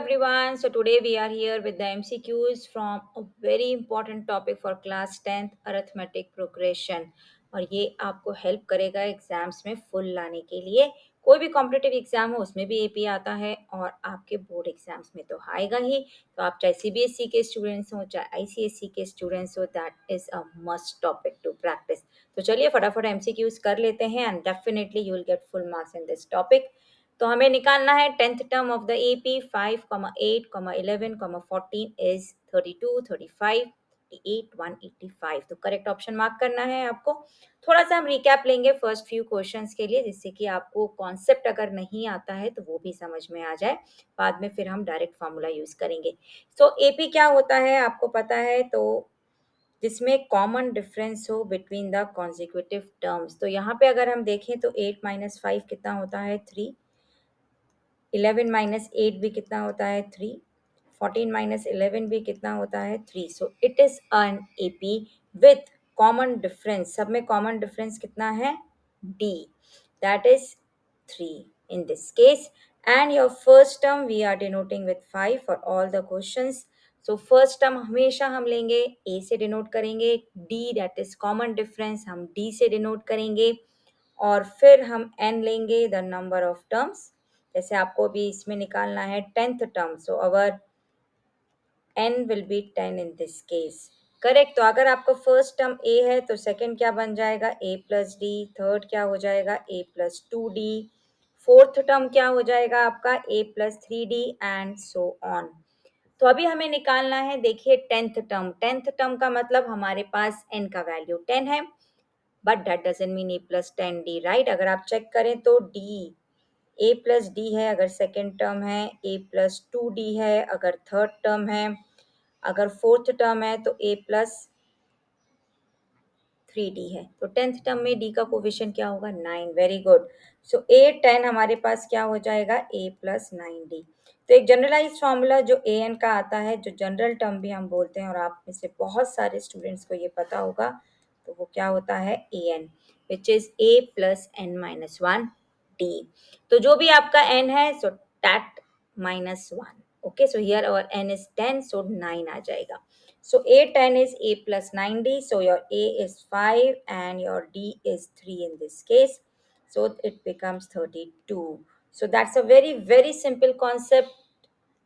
everyone. So today we are here with the MCQs from a very important topic for class 10th arithmetic progression. और ये आपको help करेगा exams में full लाने के लिए। कोई भी कॉम्पिटिटिव एग्जाम हो उसमें भी एपी आता है और आपके बोर्ड एग्जाम्स में तो आएगा ही। तो आप चाहे सीबीएसई के स्टूडेंट्स हो चाहे आईसीएसई के स्टूडेंट्स हो, that is a must topic to practice. तो चलिए फटाफट एमसीक्यूज कर लेते हैं and definitely you will get full marks in this topic. तो हमें निकालना है 10th term of the AP 5, 8, 11, 14 is 32, 35, 88, 185। तो करेक्ट ऑप्शन मार्क करना है आपको। थोड़ा सा हम रिकैप लेंगे फर्स्ट फ्यू क्वेश्चंस के लिए, जिससे कि आपको कॉन्सेप्ट अगर नहीं आता है तो वो भी समझ में आ जाए। बाद में फिर हम डायरेक्ट फार्मूला यूज करेंगे। तो एपी क्या होता है आपको पता है, तो जिसमें कॉमन डिफरेंस हो बिटवीन द कॉन्जिक्यूटिव टर्म्स। तो यहाँ पे अगर हम देखें तो 8 - 5 कितना होता है 3, 11 - 8 भी कितना होता है 3, 14 - 11 भी कितना होता है 3। सो it is an AP with common difference. सब में कॉमन डिफरेंस कितना है D, that is 3 in this case. And your first term we are denoting with 5 for all the questions. So first term हमेशा हम लेंगे a से denote करेंगे, d that is common difference हम d से denote करेंगे, और फिर हम n लेंगे द नंबर ऑफ टर्म्स। जैसे आपको भी इसमें निकालना है 10th term, so our n will be 10 in this case। Correct. तो अगर आपका फर्स्ट टर्म a है तो सेकंड क्या बन जाएगा a प्लस डी, थर्ड क्या हो जाएगा a plus 2d, fourth term क्या हो जाएगा आपका a plus 3d and so on. तो अभी हमें निकालना है, देखिए 10th टर्म। 10th टर्म का मतलब हमारे पास n का वैल्यू 10 है, but that doesn't mean a plus 10d, right. अगर आप चेक करें तो d ए प्लस डी है अगर सेकेंड टर्म है, ए प्लस 2d है अगर थर्ड टर्म है, अगर फोर्थ टर्म है तो ए प्लस 3d है। तो 10th टर्म में d का कोफिशिएंट क्या होगा 9। Very good. सो ए 10 हमारे पास क्या हो जाएगा a प्लस 9d। तो एक जनरलाइज फॉर्मूला जो ए एन का आता है, जो जनरल टर्म भी हम बोलते हैं, और आप में से बहुत सारे स्टूडेंट्स को ये पता होगा, तो वो क्या होता है A N, which is a plus n minus 1d। तो जो भी आपका n है so that minus 1। Okay, so here और n इज 10, सो 9 आ जाएगा। So A10 is A plus 9D. So your A is 5 and your D is 3 in this case. So it becomes 32. So that's a very, very simple concept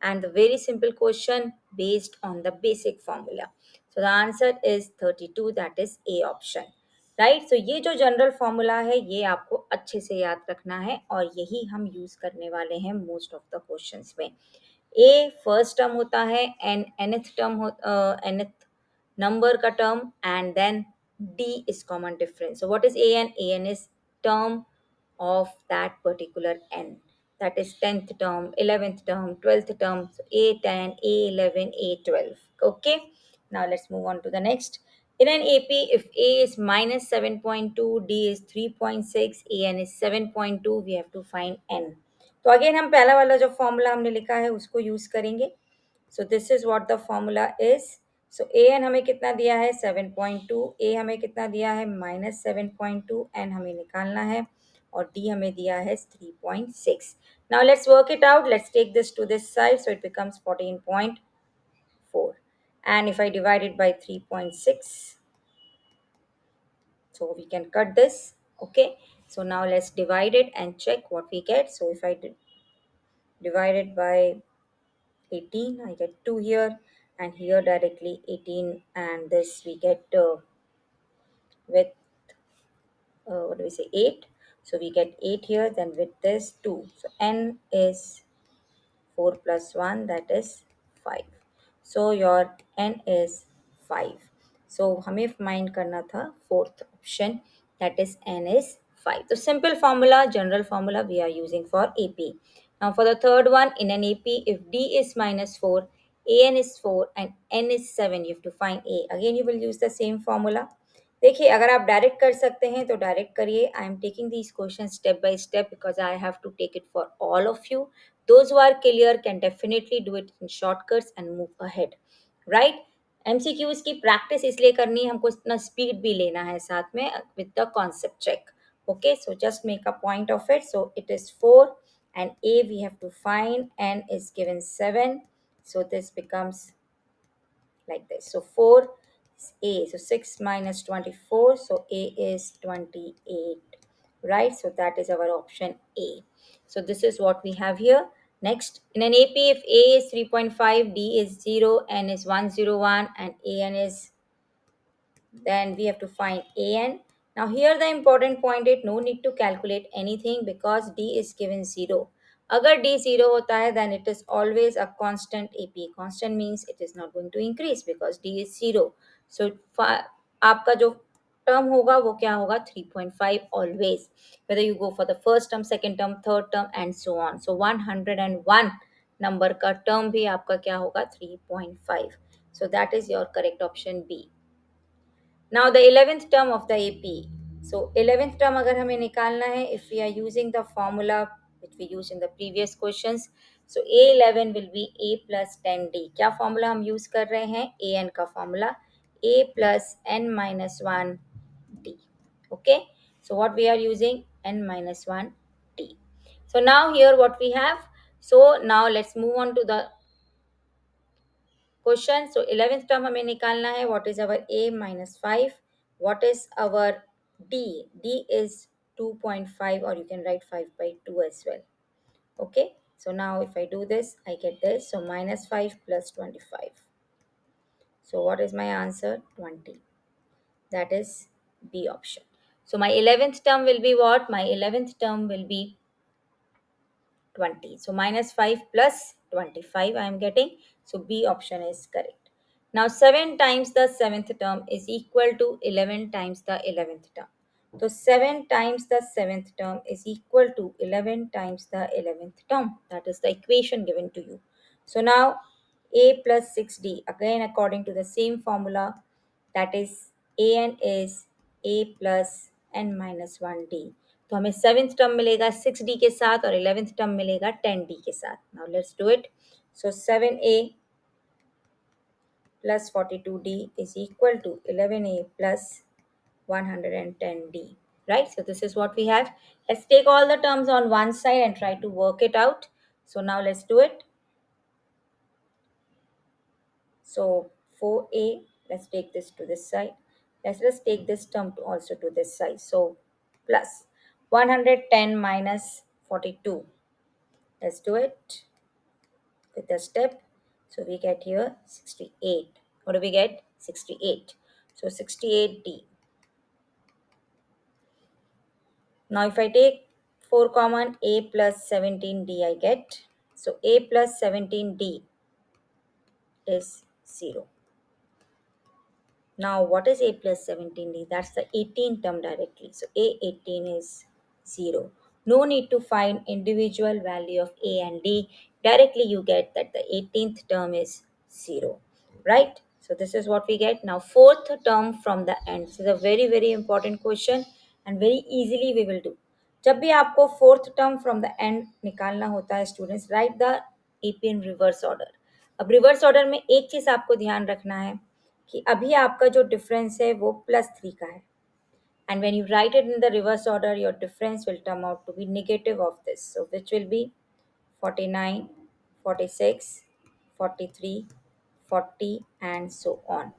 and a very simple question based on the basic formula. So the answer is 32, that is A option. Right. So ये जो general formula है ये आपको अच्छे से याद रखना है और यही हम यूज करने वाले हैं मोस्ट ऑफ द क्वेश्चंस में। ए फर्स्ट टर्म होता है, एन nth टर्म हो, nth नंबर का term, and then d is common difference. So what is A N is term of that particular n, that is 10th term, 11th term, 12th term. So a10, a11, a12. Okay, now let's move on to the next. In an AP, if a is minus 7.2, d is 3.6, an is 7.2, we have to find n. तो again हम पहला वाला जो formula हमने लिखा है उसको use करेंगे। So this is what the formula is. So A n हमें कितना दिया है 7.2, ए हमें कितना दिया है माइनस 7.2, एन हमें निकालना है, और डी हमें दिया है 3.6। Now let's work it out. Let's take this to this side, so it becomes 14.4, and if I divide it by 3.6, so we can cut this. Okay, so now let's divide it and check what we get. So if I divide it by 18, I get 2 here, and here directly 18, and this we get with what do we say 8. So we get 8 here, then with this 2. So n is 4 plus 1, that is 5. So your n is 5. So हमें find करना था fourth option, that is n is 5. So simple formula, general formula we are using for AP. Now for the third one, in an AP, if D is minus 4, an is 4 and n is 7, you have to find a. Again you will use the same formula. देखिए अगर आप direct कर सकते हैं तो direct करिए। I am taking these question step by step because I have to take it for all of you. Those who are clear can definitely do it in shortcuts and move ahead, right. MCQs की practice इसलिए करनी है, हमको इतना speed भी लेना है साथ में with the concept check. Okay, so just make a point of it. So it is 4 and A we have to find. N is given 7. So this becomes like this. So 4 is A. So 6 minus 24. So A is 28. Right? So that is our option A. So this is what we have here. Next, in an AP, if A is 3.5, D is 0, N is 101, and AN is, then we have to find an. Now here the important point is no need to calculate anything because d is given 0. अगर d 0 होता है then it is always a constant AP. Constant means it is not going to increase because d is 0. So आपका जो term होगा वो क्या होगा 3.5 always, whether you go for the first term, second term, third term and so on. So 101 number का term भी आपका क्या होगा 3.5. So that is your correct option B. Now the 11th term of the AP. So 11th term अगर हमें निकालना है, if we are using the formula which we used in the previous questions, so A11 will be A plus 10D. क्या formula हम use कर रहे हैं? AN का formula, A plus N minus 1 D. Okay, so what we are using? N minus 1 D. So now here what we have, so now let's move on to the question. So 11th term हमें निकालना है. What is our a minus 5? What is our d? d is 2.5 or you can write 5 by 2 as well. Okay, so now if I do this I get this. So minus 5 plus 25. So what is my answer? 20. That is B option. So my 11th term will be what? My 11th term will be 20. So minus 5 plus 25 I am getting. So B option is correct. Now 7 times the 7th term is equal to 11 times the 11th term. So 7 times the 7th term is equal to 11 times the 11th term. That is the equation given to you. So now A plus 6D, again according to the same formula, that is an is a plus n minus 1d. तो हमें seventh term मिलेगा 6d के साथ और 11th term मिलेगा 10d के साथ. Now let's do it. So 7a plus 42d is equal to 11a plus 110d. Right? So this is what we have. Let's take all the terms on one side and try to work it out. So now let's do it. So 4a, let's take this to this side. Let's take this term to also to this side. So plus 110 minus 42. Let's do it with a step. So we get here 68. What do we get? 68. So 68d. Now if I take 4 common, a plus 17d I get. So a plus 17d is 0. Now, what is a plus 17d? That's the 18 term directly. So, a 18 is 0. No need to find individual value of a and d. Directly, you get that the 18th term is 0. Right? So, this is what we get. Now, fourth term from the end. This is a very, very important question and very easily we will do. जब भी आपको fourth term from the end निकालना होता है students, right the AP in reverse order. अब reverse order में एक चीज आपको ध्यान रखना है कि अभी आपका जो डिफरेंस है वो +3 का है. And when you write it in the reverse order, your difference will turn out to be negative of this. So which will be 49, 46, 43, 40, and so on.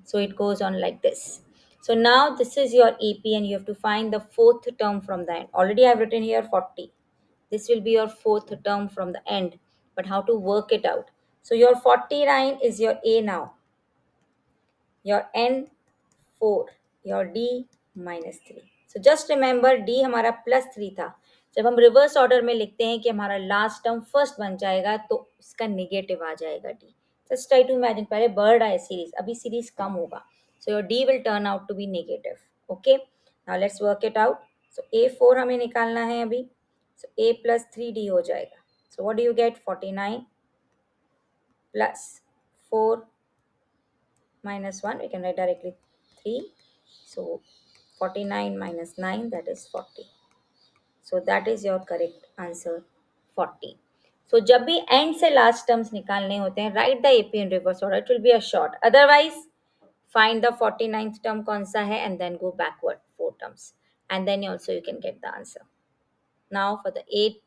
So it goes on like this. So now this is your AP and you have to find the fourth term from the end. Already I've written here 40. This will be your fourth term from the end. But how to work it out? So your 49 is your A now. Your n 4, your d -3. So just remember d हमारा +3 था. जब हम reverse order में लिखते हैं कि हमारा last term first बन जाएगा तो इसका नेगेटिव आ जाएगा d. Just try to imagine. पहले बढ़ रहा है सीरीज, अभी सीरीज कम होगा. So your d will turn out to be negative. Okay, now let's work it out. So a4 हमें निकालना है अभी. सो a plus 3d हो जाएगा. सो what do you get? 49 plus 4 minus 1, we can write directly 3. So 49 minus 9, that is 40. So that is your correct answer, 40. So जब भी end से last terms निकालने होते हैं, write the AP in reverse order. It will be a short. Otherwise, find the 49th term कौन सा है and then go backward 4 terms. And then also you can get the answer. Now for the 8th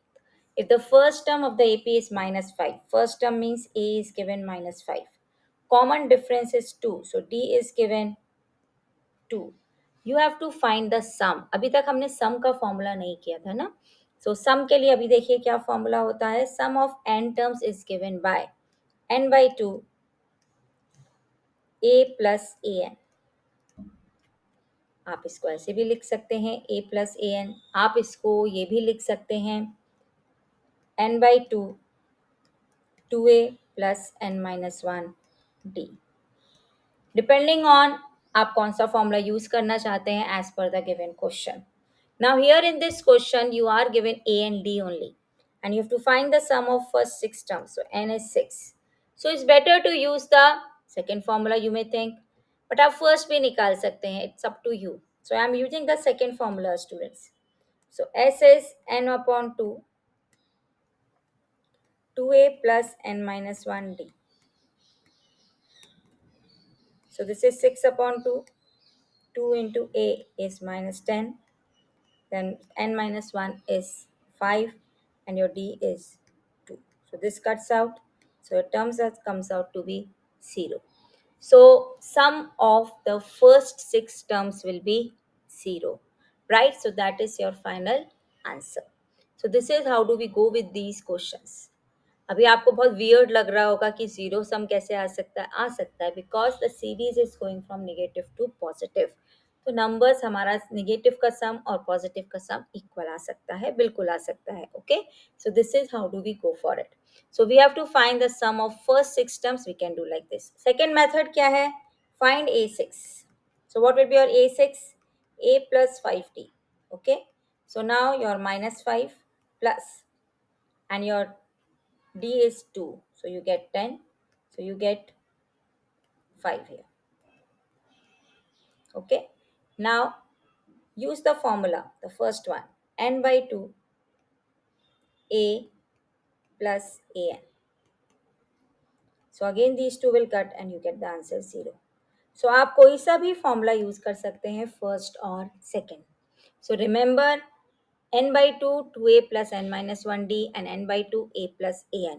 If the first term of the AP is minus 5, first term means A is given minus 5. Common difference is 2, so D is given 2. You have to find the sum. अभी तक हमने sum का formula नहीं किया था ना. So sum के लिए अभी देखिए क्या फॉर्मूला होता है. Sum of n terms is given by n by 2 a plus an. आप इसको ऐसे भी लिख सकते हैं a plus an. आप इसको ये भी लिख सकते हैं n by 2 2a plus n minus 1 d. Depending on आप कौन सा फॉर्मूला यूज करना चाहते हैं एज पर the given question. Now here in this question you are given a and d only and you have to find the sum of first six terms. So n is 6. So it's better to use the second formula you may think. But आप first भी निकाल सकते हैं. It's up to you. So I am using the second formula students. So s is n upon 2 2a plus n minus 1 d. So this is 6 upon 2. 2 into a is minus 10. Then n minus 1 is 5 and your d is 2. So this cuts out. So your terms that comes out to be 0. So sum of the first six terms will be 0. Right? So that is your final answer. So this is how do we go with these questions. अभी आपको बहुत weird लग रहा होगा कि zero sum कैसे आ सकता है because the series is going from negative to positive. तो नंबर्स हमारा नेगेटिव का सम और पॉजिटिव का सम इक्वल आ सकता है, बिल्कुल आ सकता है. Okay, so this is how do we go for it. So we have to find the sum of first six terms. We can do like this. Second method क्या है? Find a six. So what will be your a six? A plus 5d. Okay, so now your minus 5 plus and your d is 2, so you get 10, so you get 5 here. Okay, now use the formula, the first one, n by 2 a plus an. So again these two will cut and you get the answer 0. So आप कोई सा भी formula use कर सकते हैं first और second. So remember n by 2 2a plus n minus 1d and n by 2 a plus an.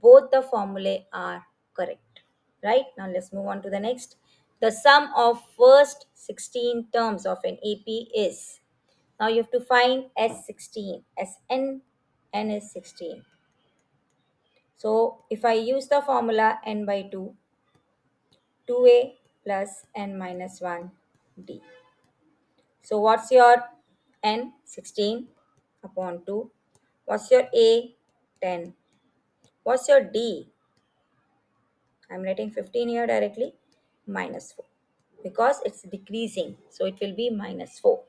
Both the formulae are correct. Right? Now let's move on to the next. The sum of first 16 terms of an AP is. Now you have to find S16. N is 16. So if I use the formula n by 2, 2a plus n minus 1 d. So what's your n? 16 upon 2. What's your a? 10. What's your d? I'm writing 15 here directly. Minus 4. Because it's decreasing. So it will be minus 4.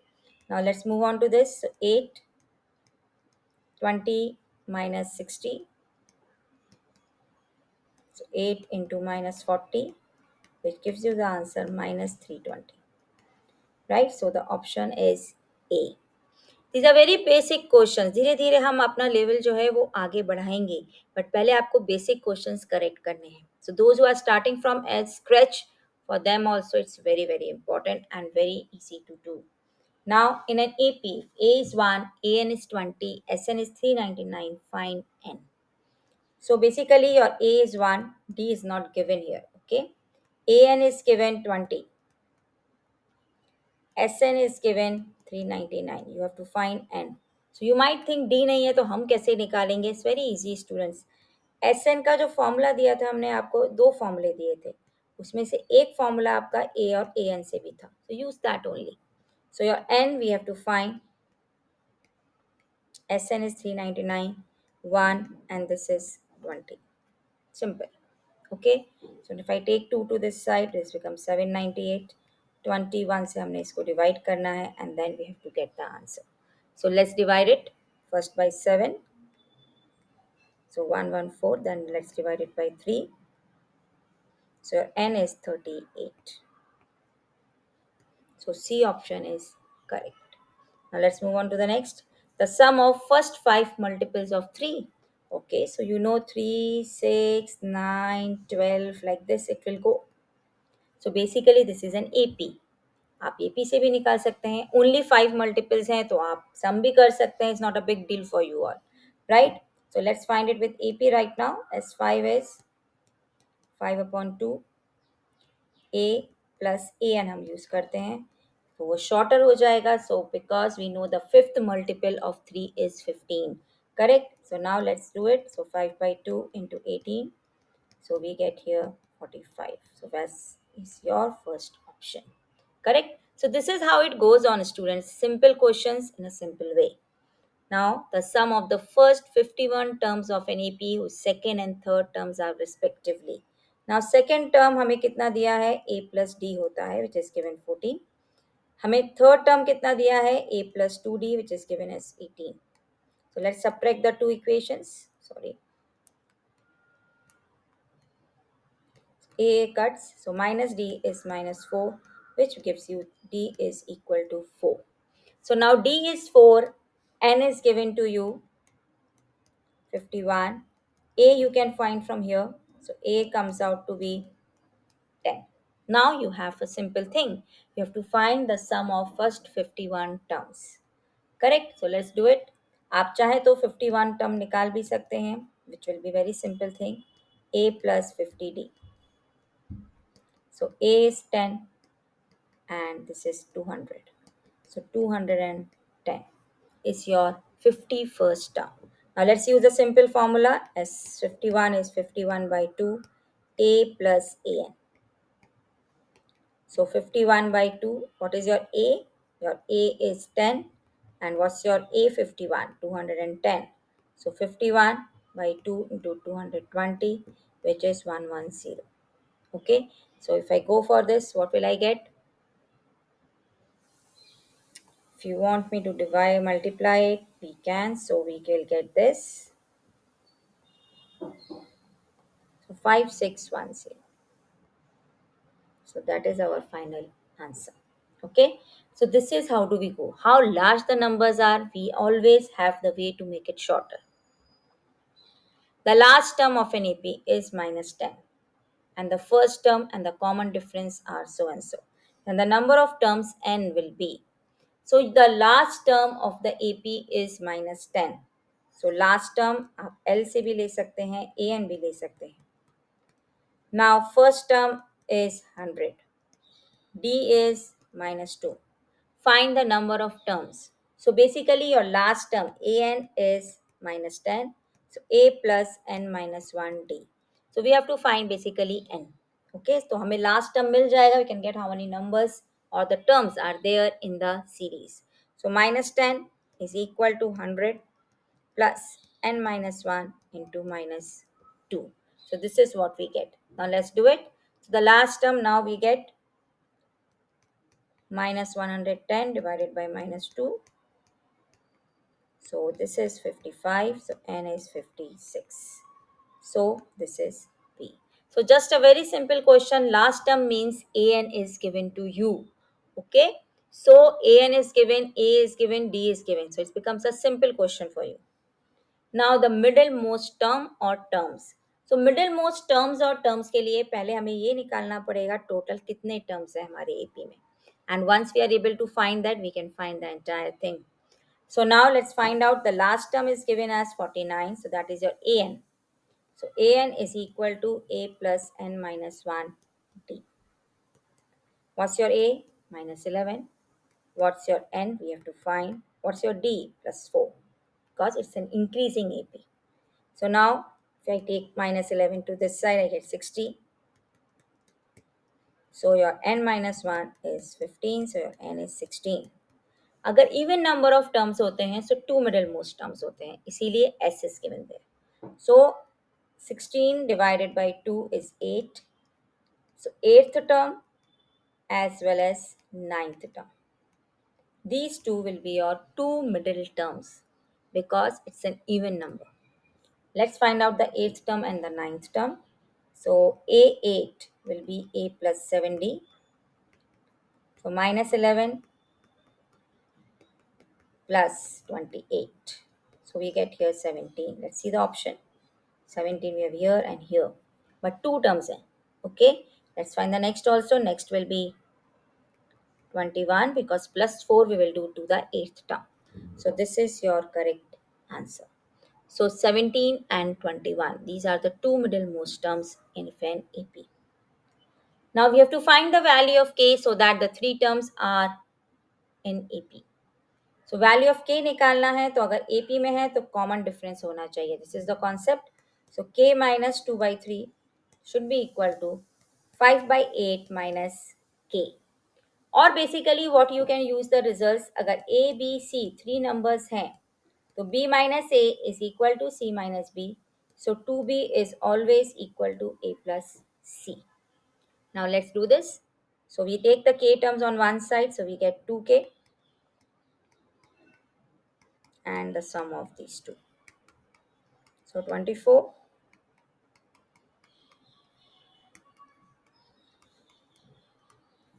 Now let's move on to this. So 8, 20 minus 60. So 8 into minus 40, which gives you the answer minus 320. Right? So the option is A. These are very basic questions. धीरे धीरे हम अपना level जो है वो आगे बढ़ाएंगे, but पहले आपको बेसिक क्वेश्चंस करेक्ट करने हैं. So those who are starting from scratch, for them also it's very very important and very easy to do. Now in an AP, A is 1, AN is 20, SN is 399, find N. So basically your A is 1, D is not given here. Okay, AN is given 20, SN is given 399. You have to find N. So you might think D नहीं है तो हम कैसे निकालेंगे? It's very easy students. SN का जो formula दिया था हमने आपको, दो फॉर्मूले दिए थे, उसमें से एक फॉर्मूला आपका A और AN से भी था. So use that only. So your N we have to find. SN is 399, 1 and this is 20. Simple. Okay, so if I take 2 to this side, this becomes 798. 21 से हमने इसको divide करना है and then we have to get the answer. So let's divide it first by 7. So 114, then let's divide it by 3. So your N is 38. So C option is correct. Now let's move on to the next. The sum of first 5 multiples of 3. Okay, so you know 3, 6, 9, 12, like this it will go. So basically this is an AP. आप AP से भी निकाल सकते हैं. Only 5 multiples हैं तो आप सम भी कर सकते हैं. It's not a big deal for you all. right? So let's find it with AP right now. As 5 is 5 upon 2 a plus a n हम यूज करते हैं तो वो शॉर्टर हो जाएगा. So because we know the fifth multiple of 3 is 15. Correct. So now let's do it. So 5 by 2 into 18. So we get here 45. So that is your first option. Correct? So this is how it goes on, students. Simple questions in a simple way. Now, the sum of the first 51 terms of an AP whose second and third terms are respectively. Now, second term हमें कितना दिया है? A plus D होता है, which is given 14. हमें third term कितना दिया है? A plus 2D, which is given as 18. So, let's subtract the two equations. Sorry. A cuts, so minus D is minus 4, which gives you D is equal to 4. So, now D is 4, N is given to you 51. A you can find from here. So A comes out to be 10. Now you have a simple thing. You have to find the sum of first 51 terms. Correct? So let's do it. आप चाहे तो 51 term निकाल भी सकते हैं, which will be very simple thing. A plus 50D. So A is 10 and this is 200. So 210 is your 51st term. Now let's use a simple formula as 51 is 51 by 2 a plus an. So 51 by 2, what is your a? Your a is 10 and what's your a 51? 210. So 51 by 2 into 220 which is 110. Okay, so if I go for this, what will I get? If you want me to divide, multiply it, we can. So we will get this. So 5610. So that is our final answer. Okay. So this is how do we go. How large the numbers are, we always have the way to make it shorter. The last term of an AP is minus 10. And the first term and the common difference are so and so. Then the number of terms n will be. So the last term of the AP is minus 10. So last term आप L से भी ले सकते हैं, AN भी ले सकते हैं. Now first term is 100. D is minus 2. Find the number of terms. So basically your last term an is minus 10. So a plus n minus 1d. So we have to find basically n. Okay, so हमें last term मिल जाएगा. We can get how many numbers or the terms are there in the series. So minus 10 is equal to 100 plus n minus 1 into minus 2. So this is what we get. Now let's do it. So the last term now we get minus 110 divided by minus 2. So this is 55. So n is 56. So this is P. So just a very simple question. Last term means an is given to you. Okay. So an is given, a is given, d is given. So it becomes a simple question for you. Now the middlemost term or terms. So middlemost terms और terms के लिए पहले हमें ये निकालना पड़ेगा total कितने terms है हमारे AP में. And once we are able to find that, we can find the entire thing. So now let's find out the last term is given as 49. So that is your AN. So AN is equal to A plus N minus 1 D. What's your A? Minus 11. What's your N? We have to find. What's your D? Plus 4. Because it's an increasing AP. So now if I take minus 11 to this side, I get 60. So your N minus 1 is 15. So your N is 16. अगर even number of terms होते हैं so two middle most terms होते हैं इसीलिए S is given there. So 16 divided by 2 is 8. So eighth term as well as ninth term. These two will be your two middle terms because it's an even number. Let's find out the eighth term and the ninth term. So A8 will be A plus 7D. So minus 11 plus 28. So we get here 17. Let's see the option. 17 we have here and here. But two terms in. Okay. Let's find the next also. Next will be 21 because plus 4 we will do to the eighth term. So this is your correct answer. So 17 and 21. These are the two middlemost terms in an AP. Now we have to find the value of k so that the three terms are in AP. So value of k निकालना है तो अगर AP में है तो common difference होना चाहिए. This is the concept. So k minus 2 by 3 should be equal to 5 by 8 minus k. और basically what you can use the results अगर A B C three numbers हैं तो b minus A is equal to c minus B so 2b is always equal to a plus c. Now let's do this. So we take the k terms on one side, so we get 2k and the sum of these two. So 24,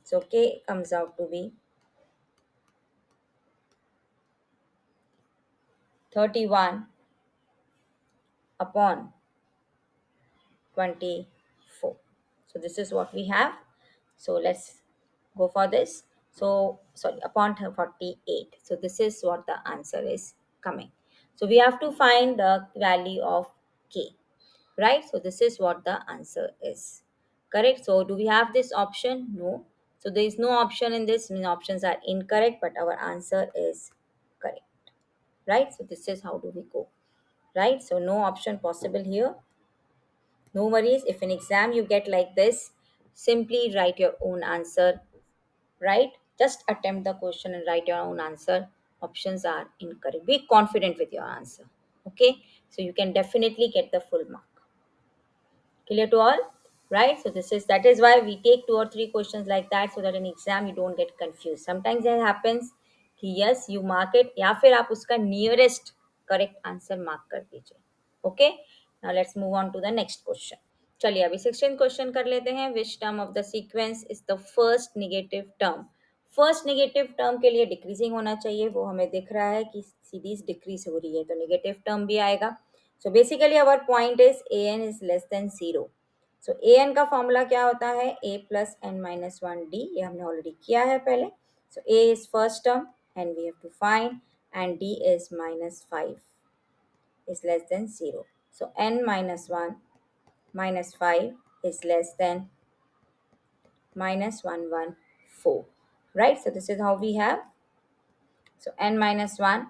so k comes out to be 31 upon 24. So this is what we have. So let's go for this. So sorry, upon 48. So this is what the answer is coming. So we have to find the value of k, right? So this is what the answer is. Correct. So do we have this option? No. So there is no option in this. Means options are incorrect, but our answer is correct. Right. So this is how do we go. Right. So no option possible here. No worries. If in exam you get like this, simply write your own answer, right? Just attempt the question and write your own answer. Options are incorrect. Be confident with your answer. Okay? So you can definitely get the full mark. Clear to all? Right? So this is that is why we take two or three questions like that so that in exam you don't get confused. Sometimes it happens कि yes you mark it या फिर आप उसका nearest correct answer mark कर दीजिए. Okay? Now let's move on to the next question. चलिए अभी 16 question कर लेते हैं. Which term of the sequence is the first negative term? First negative term के लिए डिक्रीजिंग होना चाहिए, वो हमें दिख रहा है कि सीरीज डिक्रीज हो रही है तो नेगेटिव टर्म भी आएगा. So basically our point is A N is less than zero. So A N का फॉर्मूला क्या होता है? A plus N minus one D. ये हमने ऑलरेडी किया है पहले. So A is first term and we have to find and D is minus five is less than 0. So n minus 1 minus 5 is less than minus 114. Right? So this is how we have. So n minus 1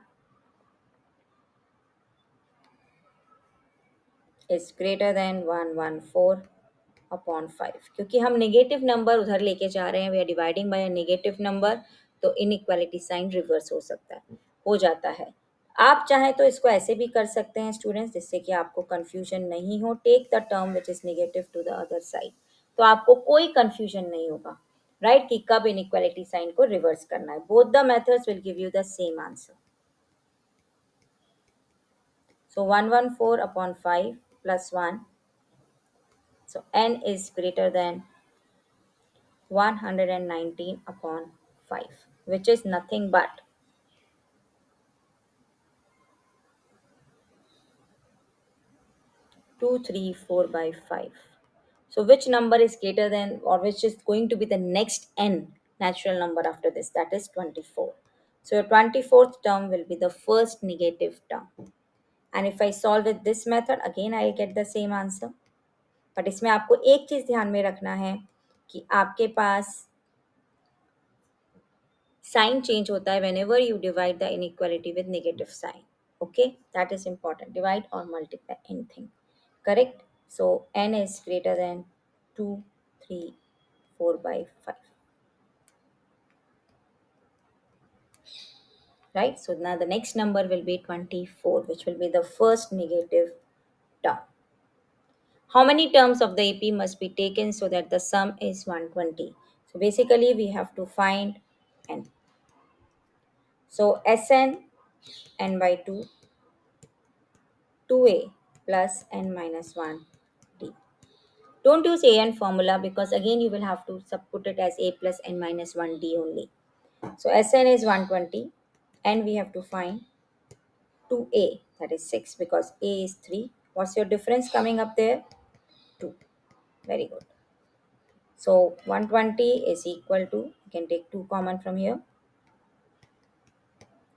is greater than 114 upon 5. क्योंकि हम negative number उधर लेके जा रहे हैं, we are dividing by a negative number, तो inequality sign reverse हो सकता है, हो जाता है. आप चाहें तो इसको ऐसे भी कर सकते हैं स्टूडेंट्स, जिससे कि आपको कंफ्यूजन नहीं हो. Take the term which is negative to the other side, तो आपको कोई कंफ्यूजन नहीं होगा, राइट, कि कब इनइक्वालिटी साइन को रिवर्स करना है. Both the methods will give you the same answer. So 114 upon 5 plus 1. So n is greater than 119 upon 5, which is nothing but 234 by 5. So which number is greater than, or which is going to be the next n natural number after this? That is 24. So your 24th term will be the first negative term. And if I solve with this method, again I will get the same answer. But इसमें आपको एक चीज़ ध्यान में रखना है कि आपके पास sign change होता है whenever you divide the inequality with negative sign. Okay, that is important. Divide or multiply anything. Correct? So n is greater than 2, 3, 4 by 5. Right? So now the next number will be 24, which will be the first negative term. How many terms of the AP must be taken so that the sum is 120? So basically we have to find n. So Sn n by 2, 2a plus n minus 1 d. Don't use an formula because again you will have to put it as a plus n minus 1 d only. So Sn is 120 and we have to find 2a, that is 6, because a is 3. What's your difference coming up there? 2. Very good. So 120 is equal to, you can take 2 common from here.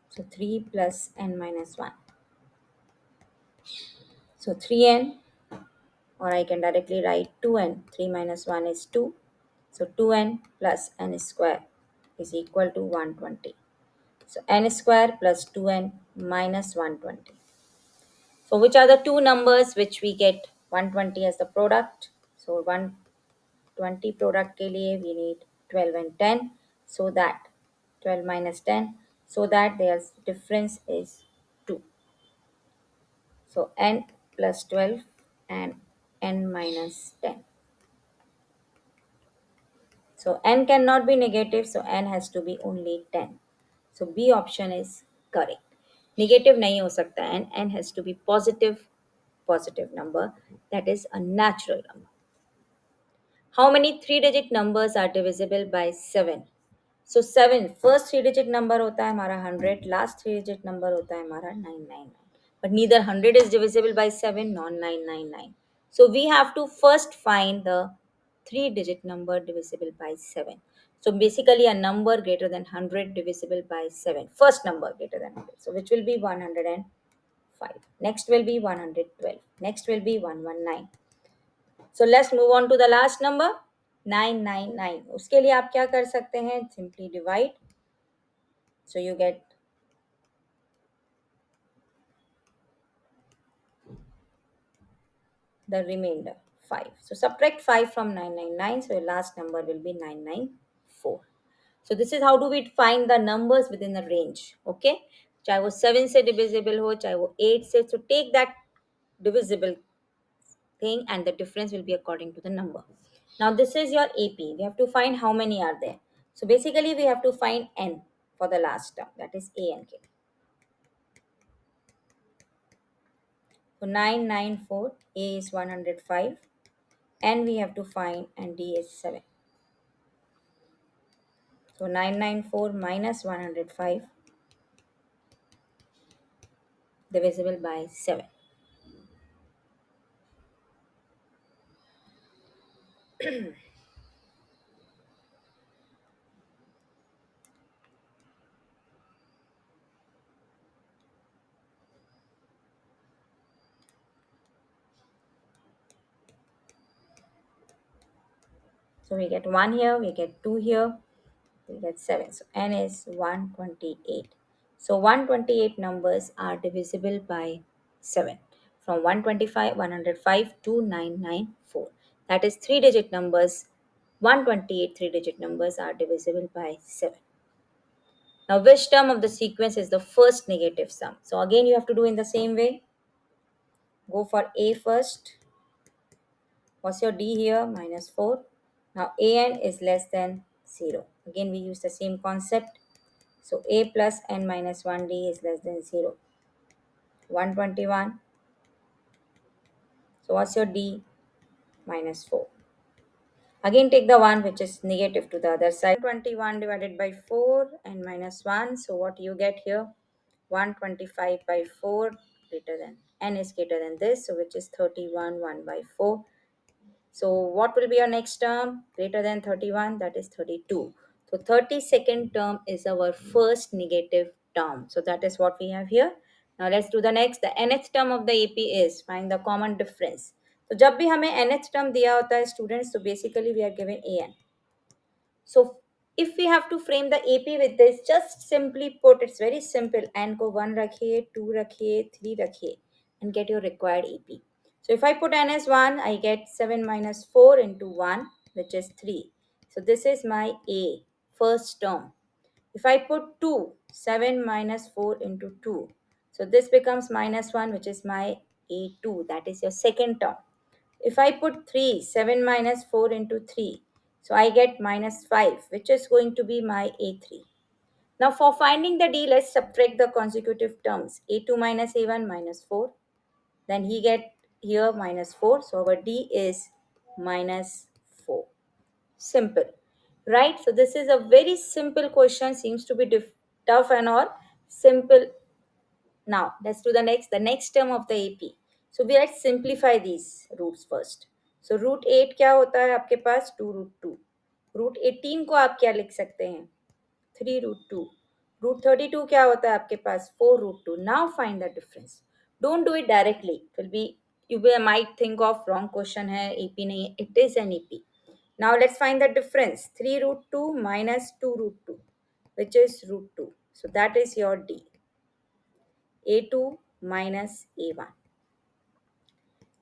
So 3 plus n minus 1. So 3n, or I can directly write 2n. 3 minus 1 is 2. So 2n plus n square is equal to 120. So n square plus 2n minus 120. So which are the two numbers which we get 120 as the product? So 120 product के लिए we need 12 and 10, so that 12 minus 10, so that their difference is 2. So n plus 12 and n minus 10. So n cannot be negative, so n has to be only 10. So B option is correct. Negative नहीं हो सकता n has to be positive number, that is a natural number. How many three-digit numbers are divisible by 7? So 7, first three-digit number होता है हमारा 100, last three-digit number होता है हमारा 999. But neither 100 is divisible by 7 nor 999. So we have to first find the three-digit number divisible by 7. So basically a number greater than 100 divisible by 7. First number greater than 100. So which will be 105. Next will be 112. Next will be 119. So let's move on to the last number 999. उसके लिए आप क्या कर सकते हैं? Simply divide. So you get the remainder 5. So subtract 5 from 999. So your last number will be 994. So this is how do we find the numbers within the range. Okay, चाहे वो 7 से divisible हो, चाहे वो 8 से. So take that divisible thing and the difference will be according to the number. Now this is your AP. We have to find how many are there. So basically we have to find n for the last term, that is a and k. So 994, a is 105, n we have to find, and d is 7. So 994 minus 105 divisible by 7. So we get 1 here, we get 2 here, we get 7. So n is 128. So 128 numbers are divisible by 7. From 125, 105 to 994. That is three-digit numbers. 128 three-digit numbers are divisible by 7. Now which term of the sequence is the first negative sum? So again you have to do in the same way. Go for A first. What's your D here? Minus 4. Now an is less than 0. Again we use the same concept. So a plus n minus 1d is less than 0. 121. So what's your d? Minus 4. Again take the one which is negative to the other side. 121 divided by 4 and minus 1. So what you get here? 125 by 4 greater than, n is greater than this. So which is 31, 1 by 4. So what will be your next term? Greater than 31, that is 32. So 32nd term is our first negative term. So that is what we have here. Now let's do the next. The nth term of the AP is find the common difference. तो जब भी हमें nth term दिया होता है students, so basically we are given an. So if we have to frame the AP with this, just simply put, it's very simple. N को 1 रखिए, 2 रखिए, 3 रखिए and get your required AP. So if I put n as 1, I get 7 minus 4 into 1, which is 3. So this is my A, first term. If I put 2, 7 minus 4 into 2. So this becomes minus 1, which is my A2. That is your second term. If I put 3, 7 minus 4 into 3. So I get minus 5, which is going to be my A3. Now for finding the D, let's subtract the consecutive terms. A2 minus A1 minus 4. Then he get here minus 4. So our D is minus 4. Simple. Right? So this is a very simple question. Seems to be tough and all. Simple. Now let's do the next. The next term of the AP. So we let's simplify these roots first. So root 8 क्या होता है आपके पास? 2 root 2. Root 18 को आप क्या लिख सकते हैं? 3 root 2. रूट 32 क्या होता है आपके पास? 4 root 2. Now find the difference. Don't do it directly. It will be, might think of wrong question है, AP नहीं है. It is an AP. Now let's find the difference. 3 root 2 minus 2 root 2, which is root 2. So that is your D. A2 minus A1.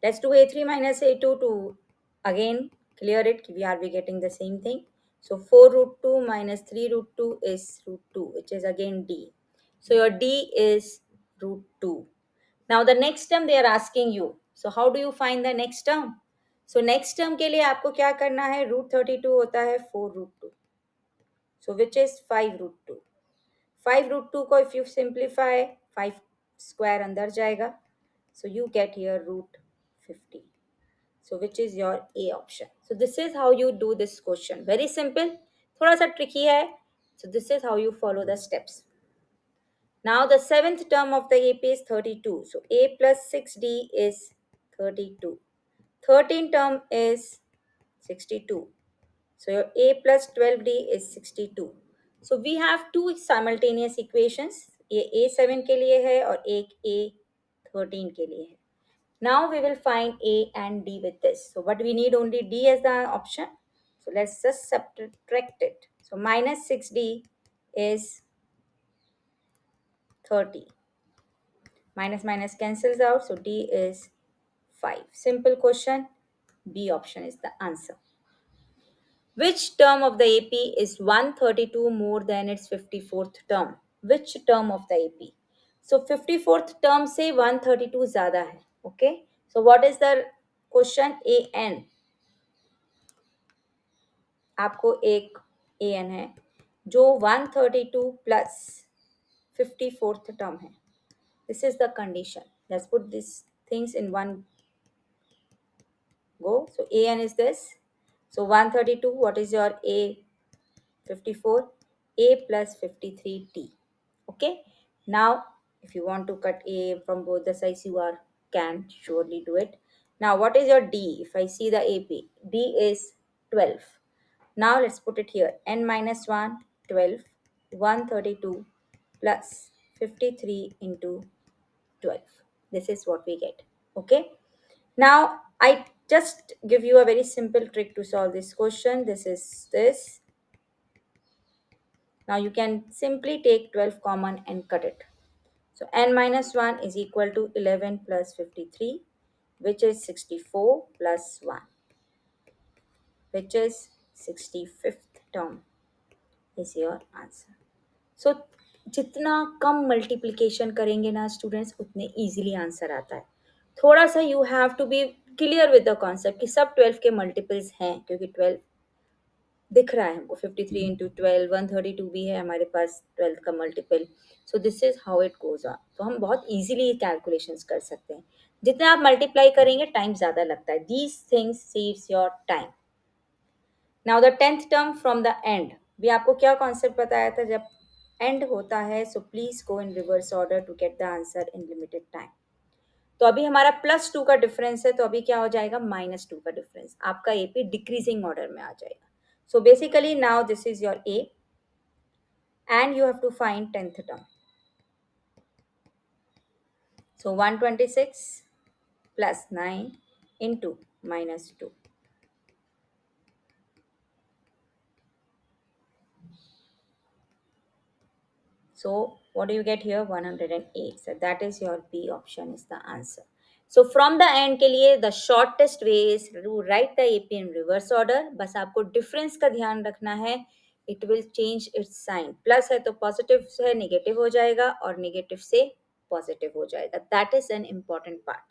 Let's do A3 minus A2 to again clear it. We getting the same thing. So 4 root 2 minus 3 root 2 is root 2, which is again D. So your D is root 2. Now the next term they are asking you. So how do you find the next term? So next term के लिए आपको क्या करना है? Root 32 होता है 4 root 2. So which is 5 root 2. 5 root 2 को if you simplify, 5 square अंदर जाएगा. So you get here root 50. So which is your A option. So this is how you do this question. Very simple. थोड़ा सा tricky है. So this is how you follow the steps. Now the seventh term of the AP is 32. So A plus 6D is 32. 13th term is 62. So your A plus 12D is 62. So we have two simultaneous equations. ये A7 के लिए है और एक A13 के लिए है. Now we will find A and D with this. So but we need only D as the option. So let's just subtract it. So minus 6D is 30. Minus minus cancels out. So D is 5. Simple question. B option is the answer. Which term of the AP is 132 more than its 54th term? Which term of the AP? So 54th term से 132 ज़्यादा है. Okay. So what is the question? AN. आपको एक AN है जो 132 plus 54th term है. This is the condition. Let's put these things in one go. So AN is this. So 132, what is your A 54? A plus 53T. Okay. Now, if you want to cut A from both the sides, you can surely do it. Now, what is your D? If I see the AP, D is 12. Now, let's put it here. N minus 1, 12, 132 plus 53 into 12. This is what we get. Okay. Now, I just give you a very simple trick to solve this question. This is this. Now, you can simply take 12 common and cut it. So, n minus 1 is equal to 11 plus 53, which is 64 plus 1, which is 65th term is your answer. So, जितना कम multiplication करेंगे ना students उतने easily answer आता है. थोड़ा सा you have to be clear with the concept कि सब 12 के मल्टीपल्स हैं क्योंकि 12 दिख रहा है हमको. 53 इंटू 12, 132 भी है हमारे पास 12 का multiple. So this is how it goes on. तो हम बहुत इजीली कैलकुलेशंस कर सकते हैं. जितने आप मल्टीप्लाई करेंगे टाइम ज़्यादा लगता है. These things saves your time. Now the 10th term from the end. भी आपको क्या कॉन्सेप्ट बताया था? जब एंड होता है so please go in reverse order to get the answer in limited time. तो अभी हमारा +2 का डिफरेंस है तो अभी क्या हो जाएगा? -2 का डिफरेंस. आपका एपी डिक्रीजिंग ऑर्डर में आ जाएगा. So basically now this is your A and you have to find 10th term. So 126 plus 9 into -2. So what do you get here? 108. So that is your B option is the answer. So from the end के लिए the shortest way is to write the AP in reverse order. बस आपको difference का ध्यान रखना है. It will change its sign. Plus है तो पॉजिटिव से नेगेटिव हो जाएगा और नेगेटिव से पॉजिटिव हो जाएगा. That is an important part.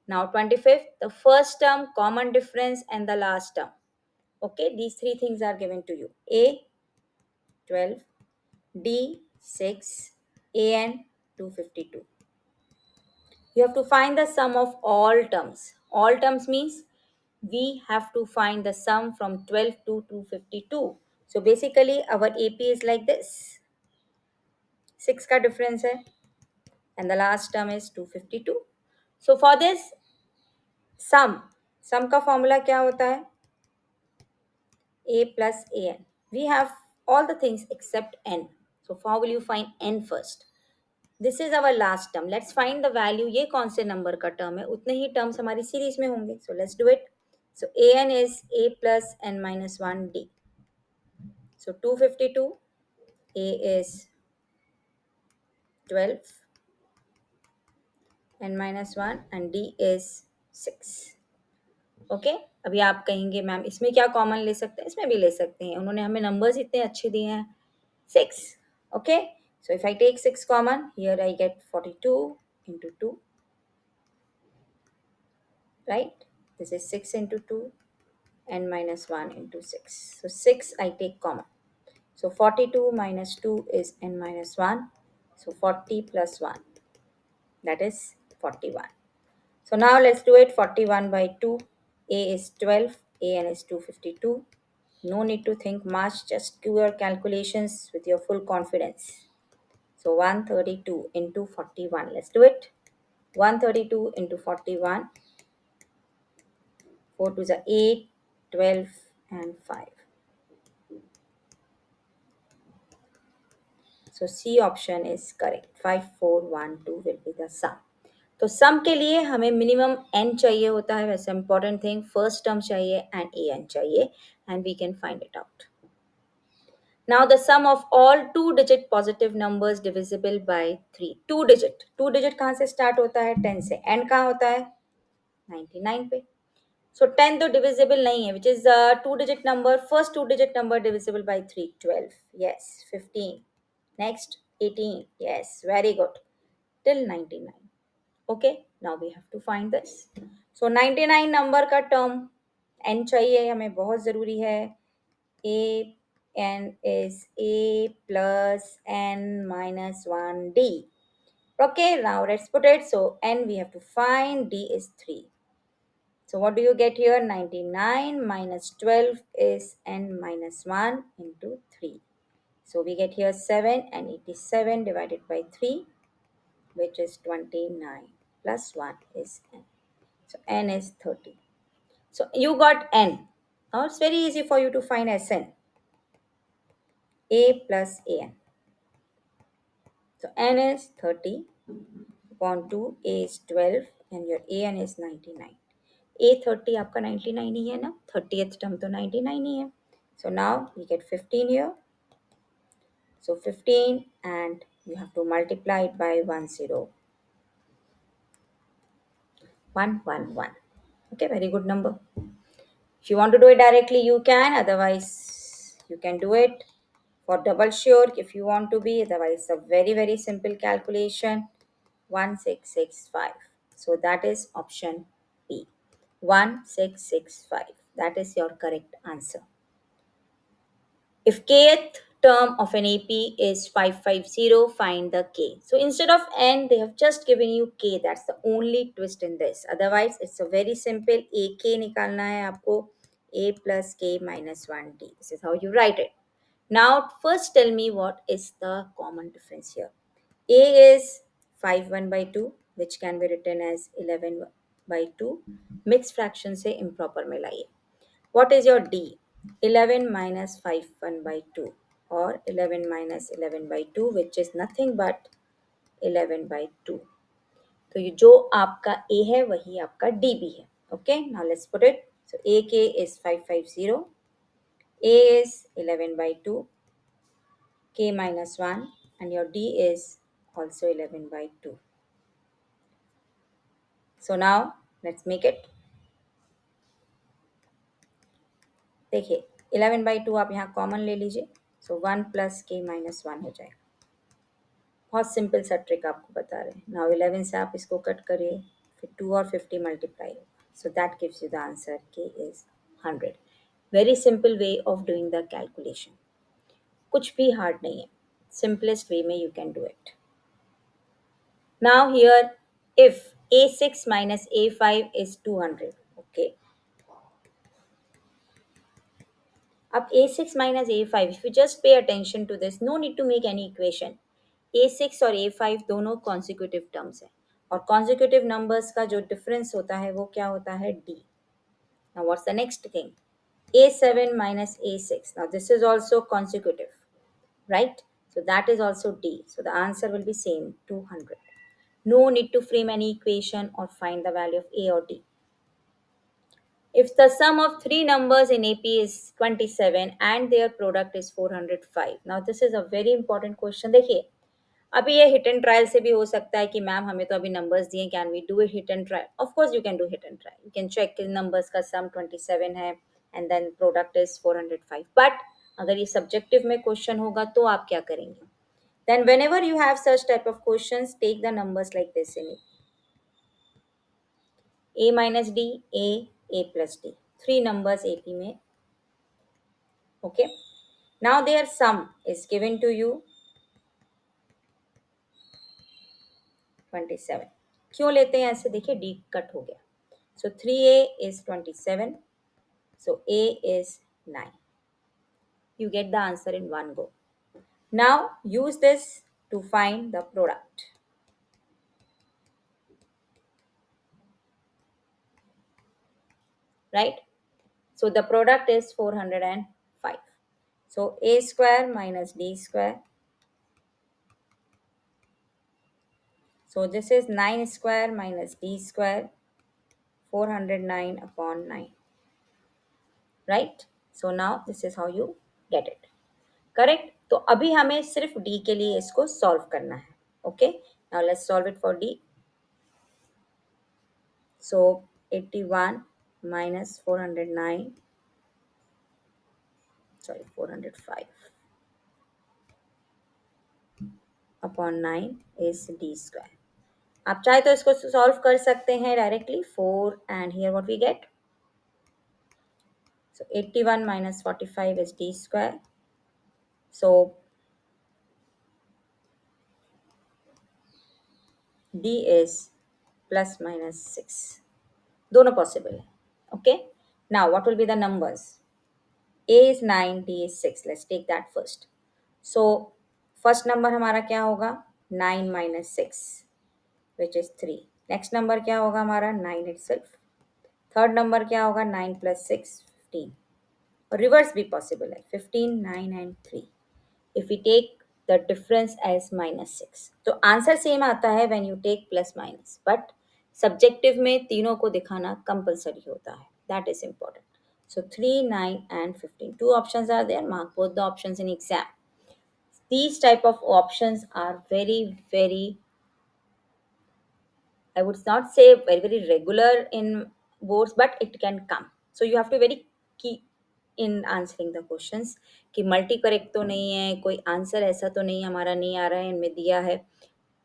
Now 25th, the first term, common difference and the last term. Okay, these three things are given to you. A 12, D 6, AN 252. You have to find the sum of all terms. All terms means we have to find the sum from 12 to 252. So basically our AP is like this. 6 का difference है and the last term is 252. So for this sum का formula क्या होता है? A plus AN. We have all the things except N. So how will you find N first? This is our last term, let's find the value. ये कौन से number का term है, उतने ही टर्म्स हमारी सीरीज में होंगे, so let's do it. So A N is a plus N minus one d, so 252, a is 12, n minus 1 and d is 6। Okay अभी आप कहेंगे मैम इसमें क्या कॉमन ले सकते हैं, इसमें भी ले सकते हैं, उन्होंने हमें नंबर्स इतने अच्छे दिए हैं। 6, okay, so if I take 6 common here I get 42 into 2, right? This is 6 into 2 and minus 1 into 6, so 6 I take common, so 42 minus 2 is n minus 1, so 40 plus 1, that is 41. So now let's do it. 41 by 2. A is 12. AN is 252. No need to think much. Just do your calculations with your full confidence. So 132 into 41. Let's do it. 132 into 41. 4 to the 8, 12 and 5. So C option is correct. 5412 will be the sum. तो सम के लिए हमें minimum n चाहिए होता है, वैसे important thing first term चाहिए and a n चाहिए, and we can find it out. Now the sum of all two digit positive numbers divisible by 3। Two digit कहाँ से स्टार्ट होता है, 10 से, एंड कहाँ होता है 99 पे। सो 10 तो डिविजिबल नहीं है, which is two digit number, first two digit number divisible by 3, 12, yes 15, next 18, yes very good, till 99। Okay now we have to find this. So 99 number का टर्म n चाहिए हमें, बहुत ज़रूरी है। a n is a plus n minus 1d. Okay, now let's put it. So n we have to find, d is 3. So what do you get here? 99 minus 12 is n minus 1 into 3. So we get here 7, and 87 divided by 3, which is 29, plus 1 is n. So n is 30. So you got n. Now it's very easy for you to find Sn. A plus an. So n is 30 upon 2, a is 12 and your an is 99. A 30 आपका 99 ही है ना, 30th term तो 99 ही है. So now we get 15 here. So 15 and you have to multiply it by 10111. Okay, very good number. If you want to do it directly, you can. Otherwise, you can do it for double sure if you want to be. Otherwise, a very, very simple calculation. 1665. So that is option B. 1665. That is your correct answer. If kth term of an AP is 550, find the k. So instead of n, they have just given you k. That's the only twist in this. Otherwise, it's a very simple ak निकालना है आपको, a plus k minus 1d. This is how you write it. Now, first tell me what is the common difference here. A is 5 1 by 2, which can be written as 11 by 2. Mixed fraction से improper में लाइए. What is your D? 11 minus 5 1 by 2, or 11 minus 11 by 2, which is nothing but 11 by 2. तो ये जो आपका A है वही आपका D भी है. Okay, now let's put it. So AK is 550, A is 11 by 2, K minus 1, and your D is also 11 by 2. So now let's make it. देखिए 11 by 2 आप यहाँ कॉमन ले लीजिए, सो 1 plus k minus 1 हो जाएगा. बहुत सिंपल सा ट्रिक आपको बता रहे हैं. नाउ 11 से आप इसको कट करिए, फिर 2 और 50 मल्टीप्लाई होगा, so that gives you the answer k is 100. Very simple way of doing the calculation. कुछ भी हार्ड नहीं है, सिंपलेस्ट वे में you can do it. Now here if a6 minus a5 is 200. Okay, अब a6 minus a5, if you just pay attention to this, no need to make any equation. a6 और a5 दोनों consecutive terms हैं, और consecutive numbers का जो difference होता है वो क्या होता है, d. Now what's the next thing? a7 minus a6. Now this is also consecutive, right? So that is also D. So the answer will be same, 200. No need to frame any equation or find the value of A or D. If the sum of three numbers in AP is 27 and their product is 405. Now this is a very important question. देखिए अभी ये hit and trial से भी हो सकता है कि ma'am हमें तो अभी नंबर्स दिए, can we do hit and trial? Of course you can do hit and trial, you can check कि नंबर्स का सम 27 है and then product is 405. But अगर ये सब्जेक्टिव में क्वेश्चन होगा तो आप क्या करेंगे? Then whenever you have such type of question, take the numbers like this in A minus D, A plus D. Three numbers AP में. Okay. Now their sum is given to you 27. क्यों लेते हैं ऐसे? देखिए D cut हो गया. So 3A is 27. So A is 9. You get the answer in one go. Now use this to find the product. Right? So the product is 405. So A square minus D square. So this is 9 square minus D square, 409 upon 9. Right? So now this is how you get it. Correct? तो अभी हमें सिर्फ D के लिए इसको solve करना है. Okay? Now let's solve it for D. So 81 minus 409, sorry 405 upon 9 is D square. आप चाहे तो इसको सॉल्व कर सकते हैं directly. 4 and here what we get? So 81 minus 45 is D square. So D is plus minus 6. दोनों possible है. Okay. Now what will be the numbers? A is 9, D is 6. Let's take that first. So first number हमारा क्या होगा? 9 minus 6 which is 3. Next number क्या होगा हमारा? 9 itself. Third number क्या होगा? 9 plus 6, 15. और रिवर्स भी पॉसिबल है. 15, 9 and 3. If we take the difference as -6, तो आंसर सेम आता है when you take plus minus, but subjective में तीनों को दिखाना कंपलसरी होता है. That is important. So 3, 9 and 15. Two options are there. Mark both the options in exam. These type of options are very, very, I would not say very, very regular in boards, but it can come. So you have to very key in answering the questions कि multi correct तो नहीं है, कोई answer ऐसा तो नहीं हमारा नहीं आ रहा है, इनमें दिया है.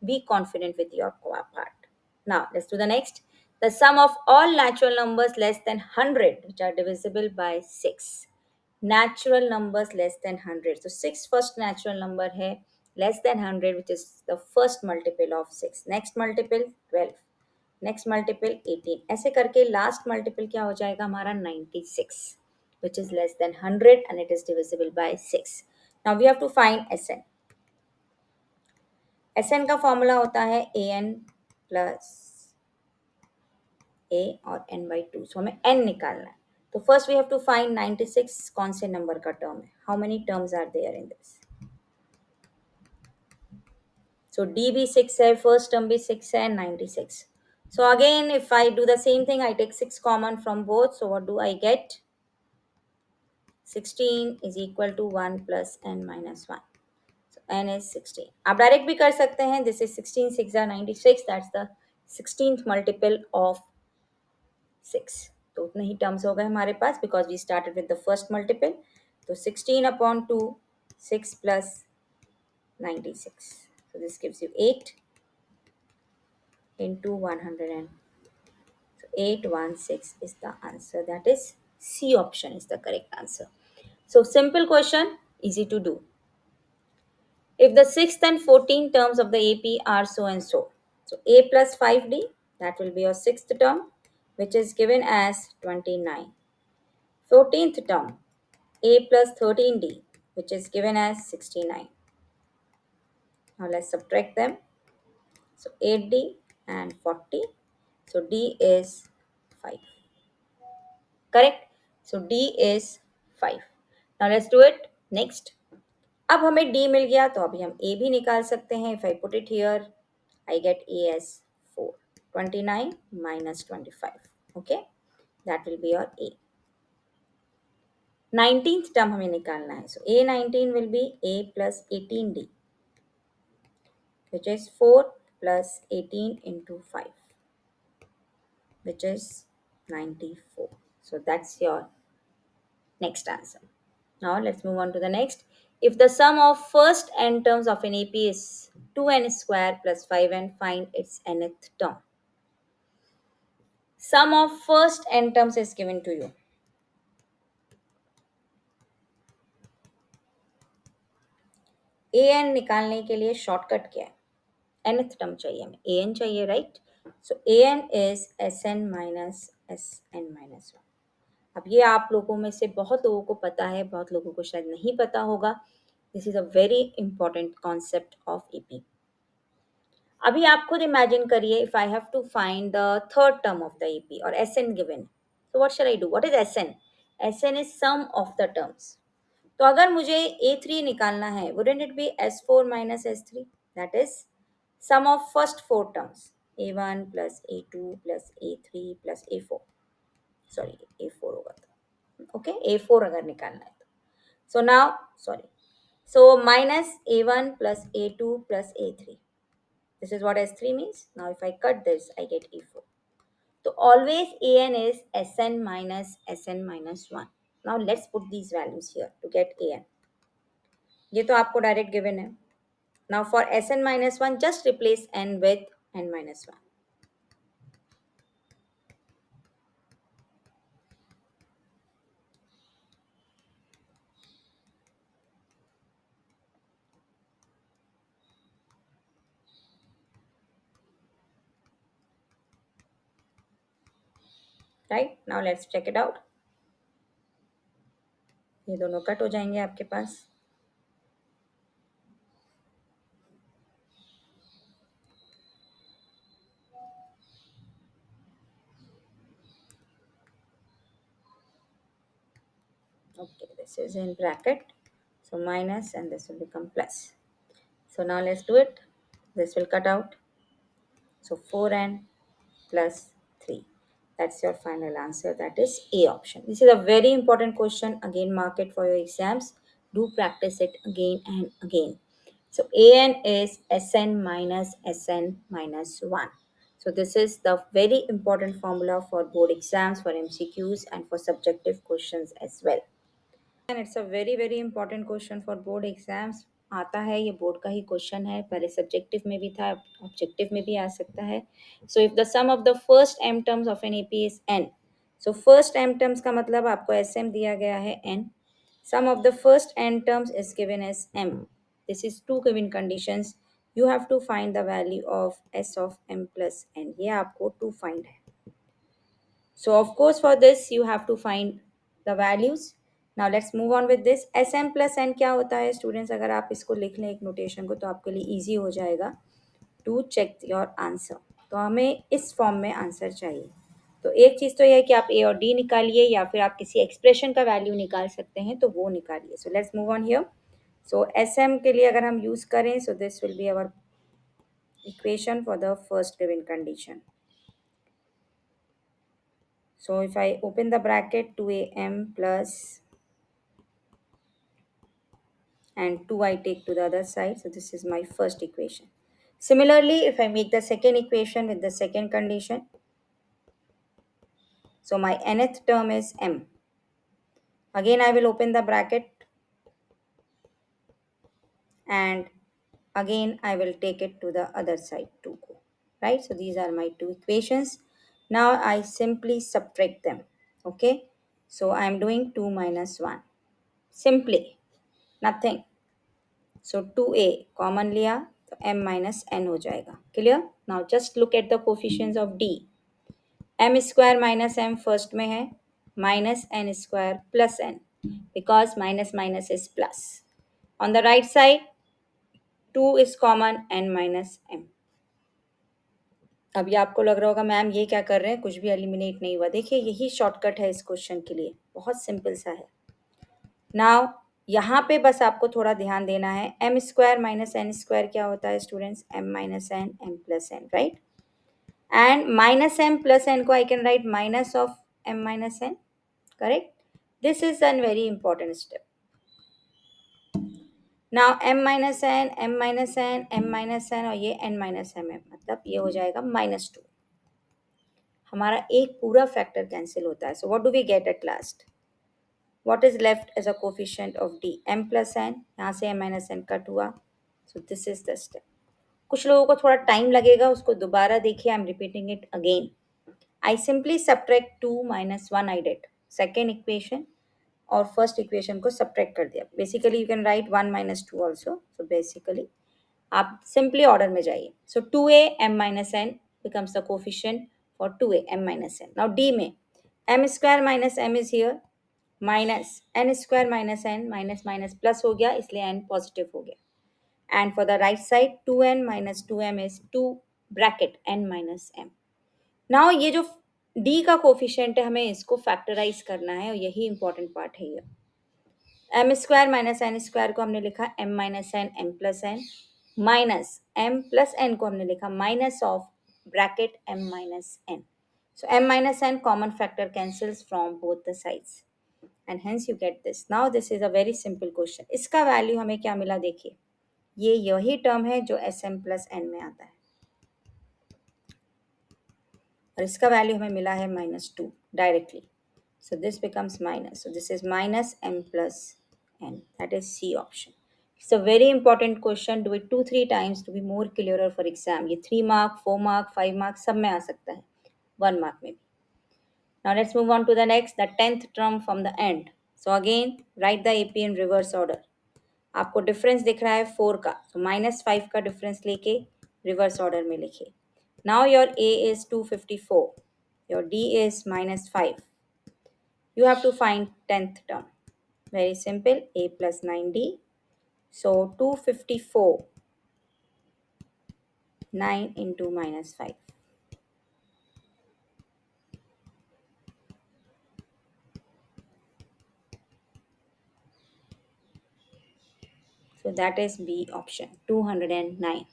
Be confident with your part. Now let's do the next. The sum of all natural numbers less than 100 which are divisible by 6. Natural numbers less than 100. So 6 first natural number है, less than 100 which is the first multiple of 6. Next multiple 12. Next multiple 18. ऐसे करके last multiple क्या हो जाएगा हमारा? 96 which is less than 100 and it is divisible by 6. Now we have to find Sn. Sn का formula होता है an plus a और n by 2. सो हमें n निकालना है. तो first we have to find 96 कौन से नंबर का टर्म है? How many terms are there in this? So D भी 6 है, first term भी 6 है, 96. So again, if I do the same thing, I take 6 common from both. So what do I get? 16 is equal to 1 plus n minus 1. So n is 16. आप direct भी कर सकते हैं. This is 16, 6 are 96. That's the 16th multiple of 6. तो उतने ही terms हो गए हमारे पास because we started with the first multiple. तो 16 upon 2, 6 plus 96. So this gives you 8 into 100 and 816 is the answer. That is C option is the correct answer. So simple question, easy to do. If the 6th and 14th terms of the AP are so and so. So A plus 5D, that will be your 6th term, which is given as 29. 14th term, A plus 13D, which is given as 69. Now let's subtract them. So 8D and 40. So D is 5. Correct? So D is 5. Now let's do it. Next. अब हमें D मिल गया तो अभी हम ए भी निकाल सकते हैं. If I put it here, I gate A S 4. 29 minus 25. Okay, that will be your a. 19th term हमें निकालना है. So a19 will be a plus 18d, which is 4 plus 18 into 5, which is 94. So that's your next answer. Now let's move on to the next. If the sum of first n terms of an AP is 2n square plus 5n, find its nth term. Sum of first n terms is given to you. an निकालने के लिए shortcut क्या है? nth term चाहिए हमें, an चाहिए, right? So an is sn minus sn minus 1. अब ये आप लोगों में से बहुत लोगों को पता है, बहुत लोगों को शायद नहीं पता होगा. This is a very important concept of AP. अभी आप खुद इमेजिन करिए, if I have to find the third term of the AP और एसएन गिवन, तो what shall I do? What is S n? S n is sum of the terms. तो अगर मुझे A3 निकालना है, wouldn't it be S4 minus S3? That is sum of first four terms. A1 plus A2 plus A3 plus A4. Sorry, A4 होगा तो. Okay, A4 अगर निकालना है तो. So now, sorry. So minus A1 plus A2 plus A3. This is what S3 means. Now if I cut this, I get A4. So always AN is Sn minus Sn minus 1. Now let's put these values here to get AN. ये तो आपको direct given है. Now for Sn minus 1, just replace n with n minus 1. Right? Now let's check it out. ये दोनों cut हो जाएंगे आपके पास. Okay, this is in bracket. So minus and this will become plus. So now let's do it. This will cut out. So 4n plus 3. That's your final answer. That is A option. This is a very important question. Again, mark it for your exams. Do practice it again and again. So AN is Sn minus Sn minus 1. So this is the very important formula for board exams, for MCQs and for subjective questions as well. And it's a very very important question for board exams. आता है, ये board का ही question है. पहले subjective में भी था, objective में भी आ सकता है. So if the sum of the first m terms of an AP is n. So first m terms का मतलब आपको एस एम दिया गया है n. Sum of the first n terms is given as m. This is two given conditions. You have to find the value of S of m plus n. ये आपको to find है. So of course for this you have to find the values. Now let's move on with this. Sm plus n क्या होता है students? अगर आप इसको लिख लें एक नोटेशन को तो आपके लिए ईजी हो जाएगा टू चेक योर आंसर. तो हमें इस फॉर्म में आंसर चाहिए. तो एक चीज़ तो यह है कि आप ए और डी निकालिए या फिर आप किसी एक्सप्रेशन का वैल्यू निकाल सकते हैं तो वो निकालिए. So let's move on here. So S m के लिए अगर हम यूज़ करें, so this will be our equation for the first given condition. So if I open the bracket, 2am plus and 2 I take to the other side. So this is my first equation. Similarly, if I make the second equation with the second condition, so my nth term is m. Again, I will open the bracket and again I will take it to the other side to go. Right? So these are my two equations. Now I simply subtract them. Okay? So I am doing 2 minus 1. Simply, nothing. So 2a common लिया तो m minus n हो जाएगा. Clear? Now just look at the coefficients of d. m square minus m first में है, minus N square plus n, because minus minus is plus. On the right side 2 is common, n minus m. अभी आपको लग रहा होगा ma'am ये क्या कर रहे हैं, कुछ भी एलिमिनेट नहीं हुआ. देखिए यही शॉर्टकट है इस क्वेश्चन के लिए, बहुत सिंपल सा है. नाउ यहाँ पे बस आपको थोड़ा ध्यान देना है, M square minus N square क्या होता है students, M minus M plus N, right? And minus M plus N को I can write minus of M minus N, correct? This is an very important step. Now M minus N, M minus N, M minus N और ये N minus M है, मतलब ये हो जाएगा -2. हमारा एक पूरा फैक्टर कैंसिल होता है. So what do we get at last? What is left as a coefficient of d? M plus n. यहाँ से m minus n कट हुआ. So this is the step. कुछ लोगों को थोड़ा टाइम लगेगा, उसको दोबारा देखिए. I'm repeating it again. I simply subtract 2 minus 1 I did. Second equation और first equation को subtract कर दिया. Basically you can write 1 minus 2 also. So basically आप simply order में जाइए. So 2a m minus n becomes the coefficient for 2a m minus n. Now d में m square minus m is here. Minus N square minus n, minus minus plus हो गया, इसलिए n positive हो गया. And for the right side 2n minus 2m is 2 bracket n minus m. Now ये जो d का coefficient है, हमें इसको फैक्टराइज करना है और यही इंपॉर्टेंट पार्ट है. ये m square minus N square को हमने लिखा m minus n m plus N, minus m plus n को हमने लिखा minus of bracket m minus n. So m minus n common factor cancels from both the sides and hence you get this. Now this is a very simple question. इसका value हमें क्या मिला देखिए, ये यही टर्म है जो S M plus N में आता है और इसका वैल्यू हमें मिला है -2 directly. So this becomes minus, so this is minus M plus n, that is C option. It's a very important question. Do it 2-3 times to be more clear for exam. ये 3 mark, 4 mark, 5 mark सब में आ सकता है, 1 mark में भी. Now let's move on to the next, the 10th term from the end. So again write the AP in reverse order. आपको difference दिख रहा है 4 का, तो -5 का डिफरेंस लेके रिवर्स ऑर्डर में लिखिए. Now your A is 254, your D is -5. You have to find 10th term. Very simple, A plus 9D. So 254, 9 into -5. So that is B option, 209.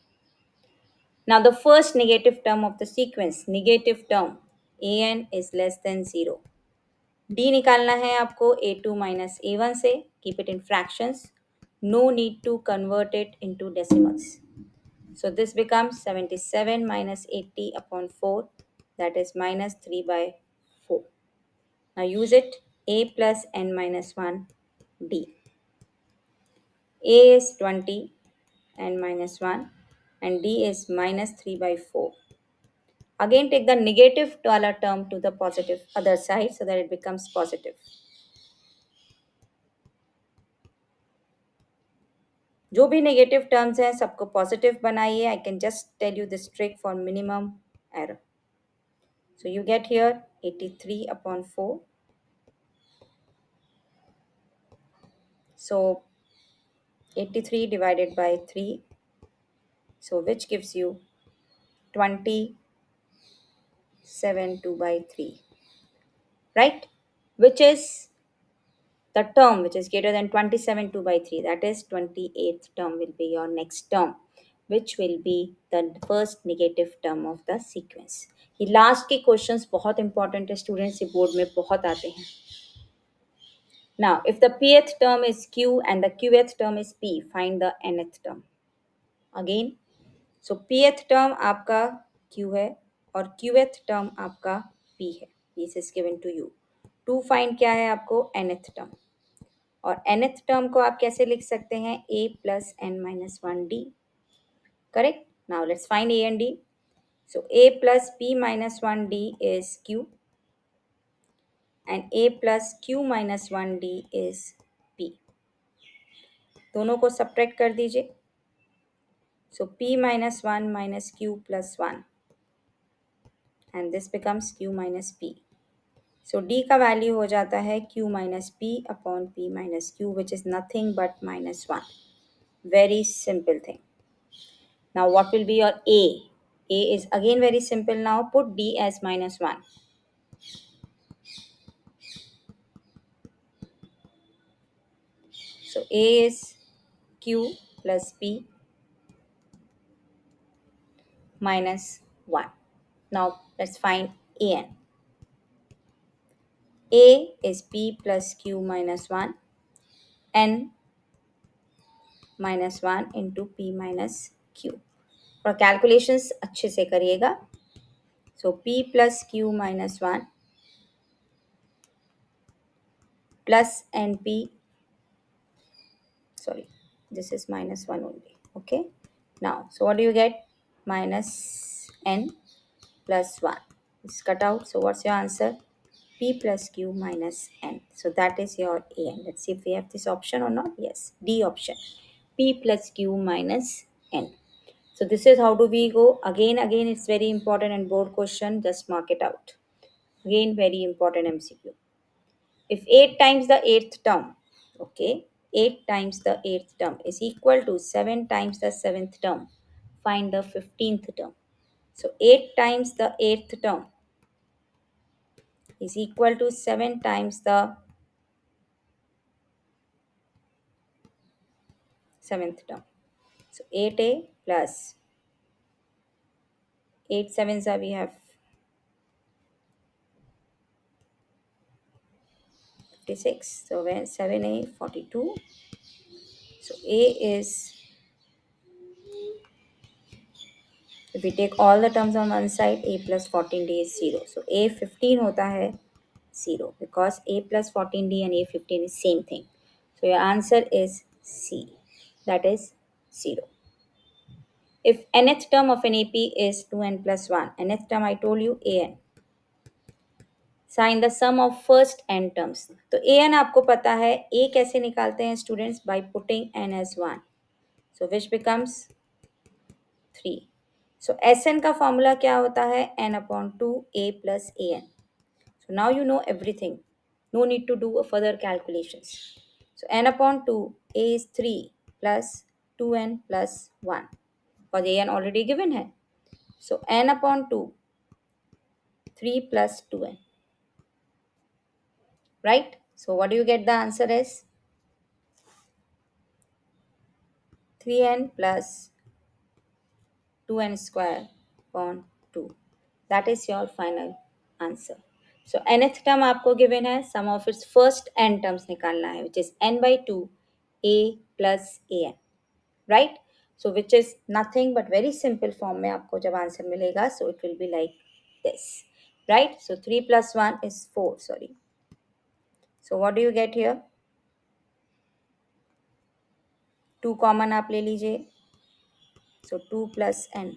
Now the first negative term of the sequence, negative term, an is less than 0. D निकालना है आपको a2 minus a1 से. Keep it in fractions. No need to convert it into decimals. So this becomes 77 minus 80 upon 4. That is minus 3 by 4. Now use it. A plus n minus 1 D. A is 20 n minus 1 and D is minus 3 by 4. Again take the negative dollar term to the positive other side so that it becomes positive. जो भी negative terms हैं सबको positive बनाइए. I can just tell you this trick for minimum error. So you get here 83 upon 4. So 83 divided by 3. So which gives you 27 2 by 3. Right? Which is the term which is greater than 27 2 by 3, that is 28th term will be your next term, which will be the first negative term of the sequence. ये last के questions बहुत important है students, ये board में बहुत आते हैं. Now if the pth term is q and the qth term is p, find the nth term. Again, so pth term आपका q है और qth term आपका p है. This is given to you. To find क्या है आपको nth term. और nth term को आप कैसे लिख सकते हैं, a plus N minus 1d. Correct. Now let's find a and d. So a plus p minus 1d is q and a plus q minus 1d is p. दोनों को subtract कर दीजिए. So p minus 1 minus q plus 1 and this becomes q minus p. So d का value हो जाता है q minus p upon p minus q, which is nothing but -1. Very simple thing. Now what will be your A? A is again very simple now. Put D as -1. So A is Q plus P minus 1. Now let's find AN. A is P plus Q minus 1, N minus 1 into P minus Q. और calculations अच्छे से करिएगा. सो P plus Q minus 1 plus NP, sorry, this is minus 1 only. Okay. Now, so what do you get? Minus N plus 1. It's cut out. So what's your answer? P plus Q minus N. So that is your AN. Let's see if we have this option or not. Yes, D option. P plus Q minus N. So this is how do we go. Again, it's very important and board question. Just mark it out. Again, very important MCQ. If 8 times the eighth term, okay, 8 times the eighth term is equal to 7 times the seventh term, find the 15th term. So 8 times the eighth term is equal to 7 times the seventh term. So 8a plus 8 sevens are we have 56. So when 7a 42. So a is, if we take all the terms on one side, a plus 14d is 0. So a 15 होता है 0 because a plus 14d and a 15 is same thing. So your answer is C. That is 0. If nth term of an AP is 2n plus 1, nth term I told you an. Find the sum of first n terms. तो an आपको पता है a कैसे निकालते हैं students? By putting n as 1. So which becomes 3. So Sn का formula क्या होता है? n upon 2 a plus an. So now you know everything. No need to do further calculations. So n upon 2, a is 3 plus 2n plus 1. Because an already given है. So n upon 2, 3 plus 2n. Right? So what do you get the answer is? 3n plus 2n square upon 2. That is your final answer. So nth term आपको given है, sum of its first n terms निकालना है, which is n by 2 a plus an. Right? So which is nothing but very simple form में आपको जब answer मिलेगा, so it will be like this. Right? So 3 plus 1 is 4, sorry. So what do you get here? 2 common आप ले लीजिए. So 2 plus n.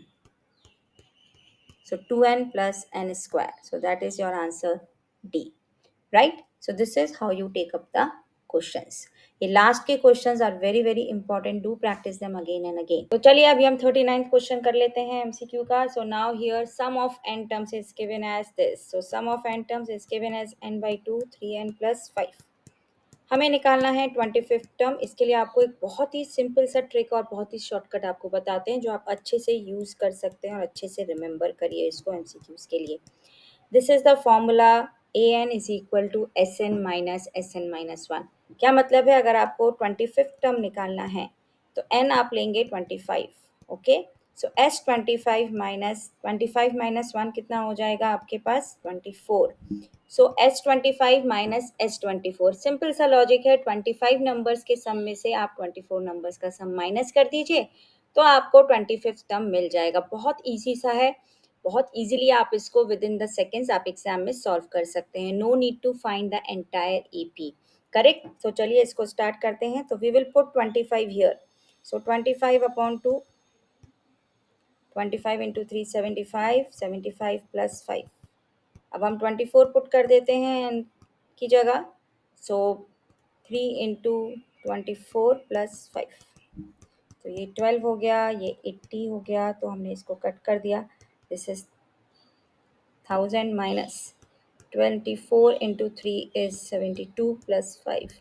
So 2n plus n square. So that is your answer D. Right? So this is how you take up the questions. ये last के questions are very very important. Do practice them again and again. तो चलिए अभी हम 39th question कर लेते हैं MCQ का. So now here sum of n terms is given as this. So sum of n terms is given as n by 2 3n plus 5. हमें निकालना है 25th टर्म. इसके लिए आपको एक बहुत ही सिंपल सा ट्रिक और बहुत ही शॉर्टकट आपको बताते हैं जो आप अच्छे से यूज़ कर सकते हैं और अच्छे से रिमेंबर करिए इसको एमसीक्यूज के लिए. This is the formula an is equal to S n minus one. क्या मतलब है? अगर आपको 25th टर्म निकालना है तो n आप लेंगे 25. ओके. सो एस 25 माइनस वन कितना हो जाएगा आपके पास? 24. सो S25 माइनस S24. सिंपल सा लॉजिक है. 25 नंबर्स के सम में से आप 24 नंबर्स का सम माइनस कर दीजिए तो आपको 25th टर्म मिल जाएगा. बहुत ईजी सा है. बहुत इजीली आप इसको विद इन द सेकेंड्स आप एग्जाम में सॉल्व कर सकते हैं. No need to find the entire AP. Correct. तो चलिए इसको स्टार्ट करते हैं. तो we will put 25 here. So 25 upon 2, 25 into 3 75, 75 plus 5. अब हम 24 पुट कर देते हैं n की जगह. सो 3 इंटू 24 प्लस 5. तो ये 12 हो गया, ये 80 हो गया. तो हमने इसको कट कर दिया. This is 1000 minus 24 into 3 is 72 plus 5.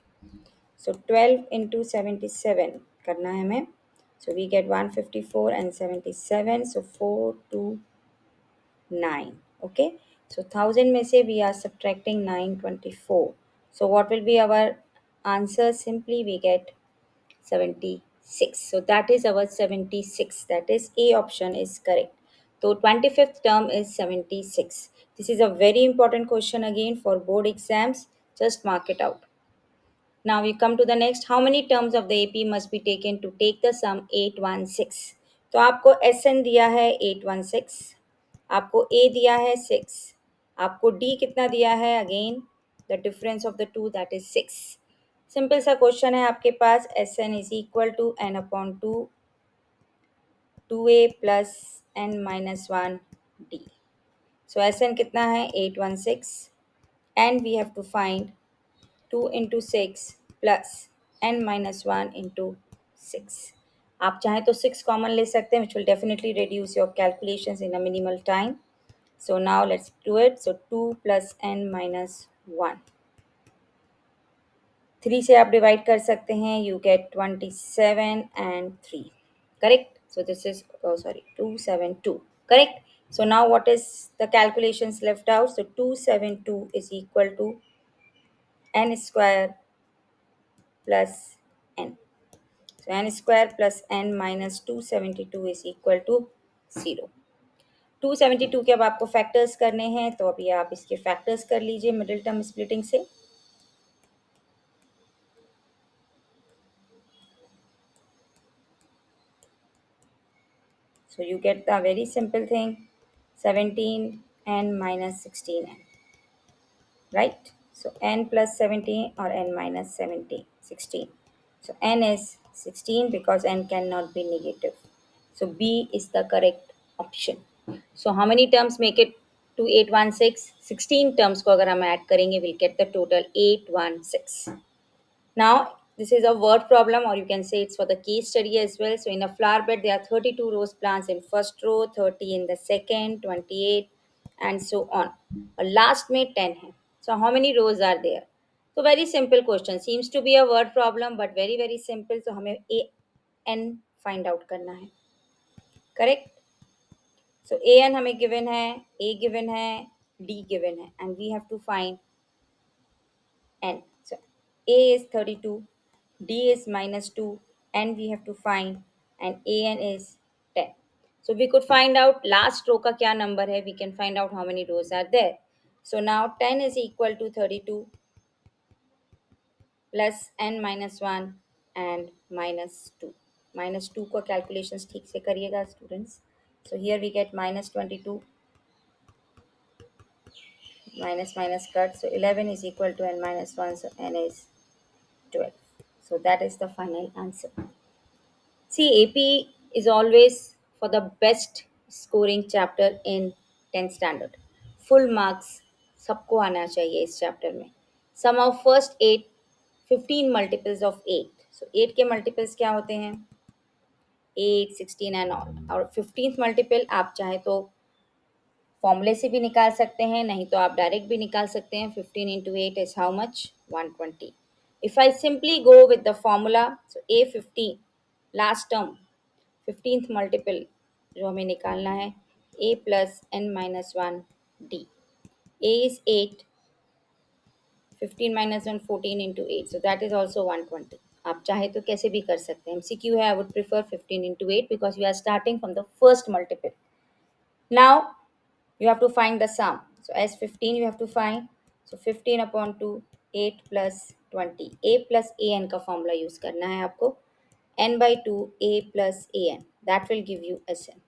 So 12 into 77 करना है हमें. So we get 154 and 77. So 429. Okay. So 1000 में से we are subtracting 924. So what will be our answer? Simply we get 76. So that is our 76. That is A option is correct. So 25th term is 76. This is a very important question again for board exams. Just mark it out. Now we come to the next. How many terms of the AP must be taken to take the sum 816? तो आपको SN दिया है 816, आपको A दिया है 6, आपको D कितना दिया है again the difference of the two that is 6. Simple सा क्वेश्चन है आपके पास. SN is equal to N upon two a plus N minus one d. So SN कितना है 816 and we have to find 2 into 6 plus n minus 1 into 6. आप चाहें तो 6 common ले सकते हैं which will definitely reduce your calculations in a minimal time. So now let's do it. So 2 plus n minus 1. 3 से आप डिवाइड कर सकते हैं. You get 27 and 3. Correct? So this is, oh sorry, 272. Correct? So now what is the calculations left out? So 272 is equal to n square plus n. So n square plus n minus 272 is equal to 0. 272 के अब आपको factors करने हैं तो अभी आप इसके factors कर लीजिए मिडिल टर्म स्प्लिटिंग से. So you get the very simple thing 17n minus 16n, right? So n plus 17 or n minus 17, 16. So n is 16 because n cannot be negative. So B is the correct option. So how many terms make it to 816? 16 terms को अगर हम add करेंगे we'll get the total 816. Now, this is a word problem, or you can say it's for the case study as well. So, in a flower bed, there are 32 rose plants in first row, 30 in the second, 28, and so on. और last में 10 है. So, how many rows are there? So, very simple question. Seems to be a word problem, but very very simple. So, हमें A N find out करना है. Correct? So, A N हमें given है, A given है, D given है, and we have to find n. So A is 32, D is minus 2, and we have to find, and AN is 10. So we could find out last row का क्या number है, we can find out how many rows are there. So now 10 is equal to 32 plus n minus 1 and minus 2. Minus 2 का calculations ठीक से करिएगा students. So here we get minus 22 minus minus cut. So 11 is equal to n minus 1, so n is 12. So that is the final answer. See, AP is always for the best scoring chapter in 10th standard. Full marks सबको आना चाहिए इस chapter में. Sum of first 8, 15 multiples of 8. So 8 के multiples क्या होते हैं? 8, 16 and all. और 15th multiple आप चाहे तो फॉर्मूले से भी निकाल सकते हैं, नहीं तो आप डायरेक्ट भी निकाल सकते हैं. 15 into 8 is how much? 120. If I simply go with the formula, so A15 last term 15th multiple जो हमें निकालना है A plus n minus one D. A is 8, 15 minus 1 14 into 8, so that is also 120. आप चाहे तो कैसे भी कर सकते हैं. MCQ है, I would prefer 15 into 8 because we are starting from the first multiple. Now you have to find the sum. So as 15 you have to find. So 15 upon 2, 8 plus 20. A plus an का formula use करना है आपको. n by 2 a plus an. That will give you Sn.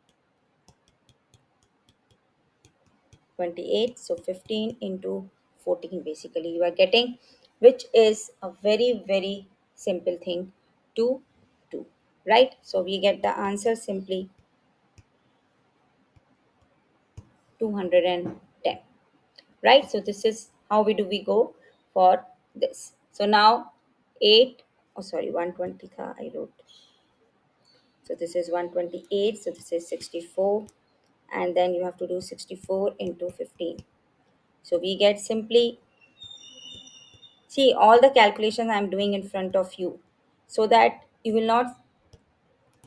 28. So 15 into 14 basically you are getting, which is a very very simple thing to do, right? So we get the answer simply 210, right? So this is how we go for this. So now 8, oh sorry, 120 tha I wrote. So this is 128, so this is 64, and then you have to do 64 into 15. So we get simply, see all the calculations I am doing in front of you so that you will not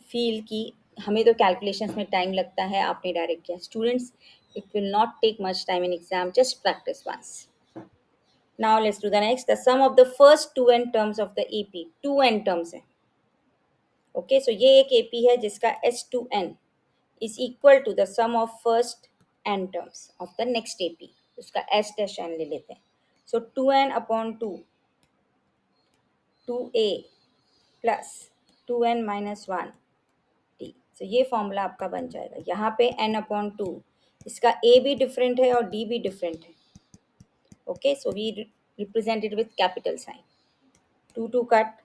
feel कि हमें तो calculations में time लगता है आपने direct किया. Students, it will not take much time in exam, just practice once. Now let's do the next. The sum of the first two n terms of the EP. Two n terms है. Okay, सो ये एक AP है जिसका S2n is equal to the sum of first n terms of the next AP. उसका S dash n ले लेते हैं. So 2n upon 2, 2a plus 2n minus 1 t. So ये फॉर्मूला आपका बन जाएगा. यहाँ पे n upon 2, इसका a भी डिफरेंट है और d भी डिफरेंट है. Okay, so we represent it with capital sign. 2 2 cut,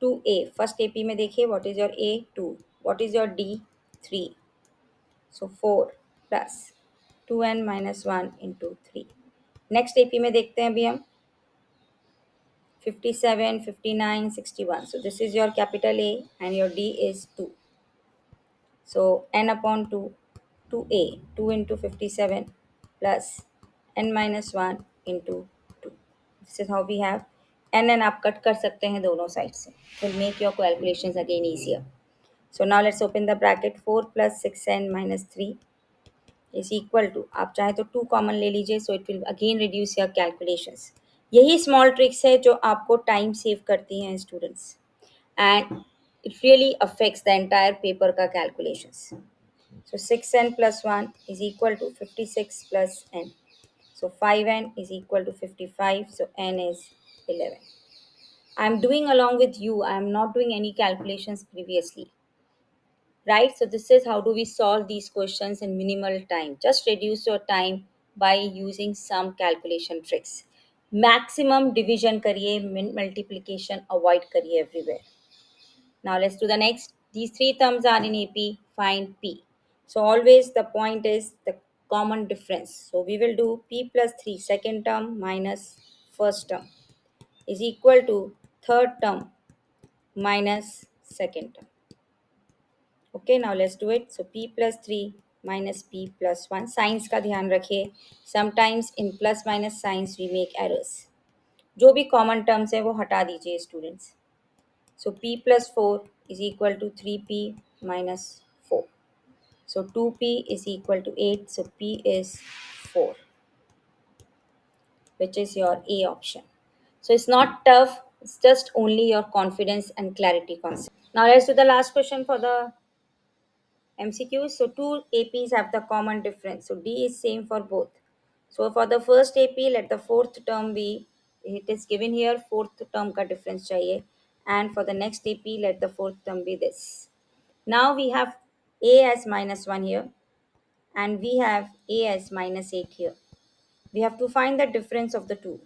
2a. First AP में देखिए, what is your a? 2. What is your d? 3. So 4 plus 2n minus 1 into 3. Next AP में देखते हैं अभी हम 57, 59, 61. So this is your capital A and your D is 2. So n upon 2, 2a, 2 into 57 plus n minus 1 into 2. This is how we have n आप cut कर सकते हैं दोनों साइड से. Will make your calculations again easier. So now let's open the bracket. 4 plus 6n minus 3 is equal to, आप चाहे तो 2 common ले लीजिए, so it will again reduce your calculations. यही स्मॉल ट्रिक्स है जो आपको टाइम सेव करती हैं students, and it really affects the entire paper का calculations. So 6n plus 1 is equal to 56 plus n. So 5n is equal to 55, so n is 11. I am doing along with you, I am not doing any calculations previously. Right, so this is how do we solve these questions in minimal time. Just reduce your time by using some calculation tricks. Maximum division करिए, multiplication avoid करिए everywhere. Now let's do the next. These three terms are in AP. Find P. So always the point is the common difference. So we will do P plus 3 second term minus first term is equal to third term minus second term. Okay, now let's do it. So p plus 3 minus p plus 1. Signs का ध्यान रखिए, sometimes in plus minus signs we make errors. जो भी common terms है वो हटा दीजिए students. So p plus 4 is equal to 3p minus 4. So 2p is equal to 8, so p is 4, which is your A option. So it's not tough, it's just only your confidence and clarity concept. Now let's do the last question for the MCQs. So two APs have the common difference. So D is same for both. So for the first AP, let the fourth term be, it is given here, fourth term ka difference chahiye. And for the next AP, let the fourth term be this. Now we have A as minus 1 here, and we have A as minus 8 here. We have to find the difference of the two.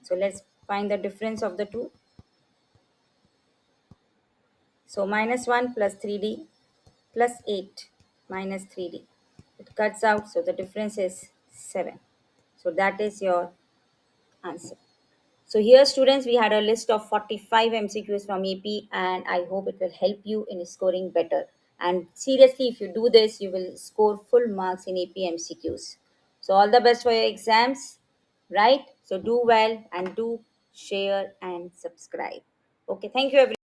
So let's find the difference of the two. So minus 1 plus 3D plus 8 minus 3D. It cuts out, so the difference is 7. So that is your answer. So here students, we had a list of 45 MCQs from AP, and I hope it will help you in scoring better. And seriously, if you do this, you will score full marks in AP MCQs. So all the best for your exams, right? So do well and do share and subscribe. Okay, thank you everyone.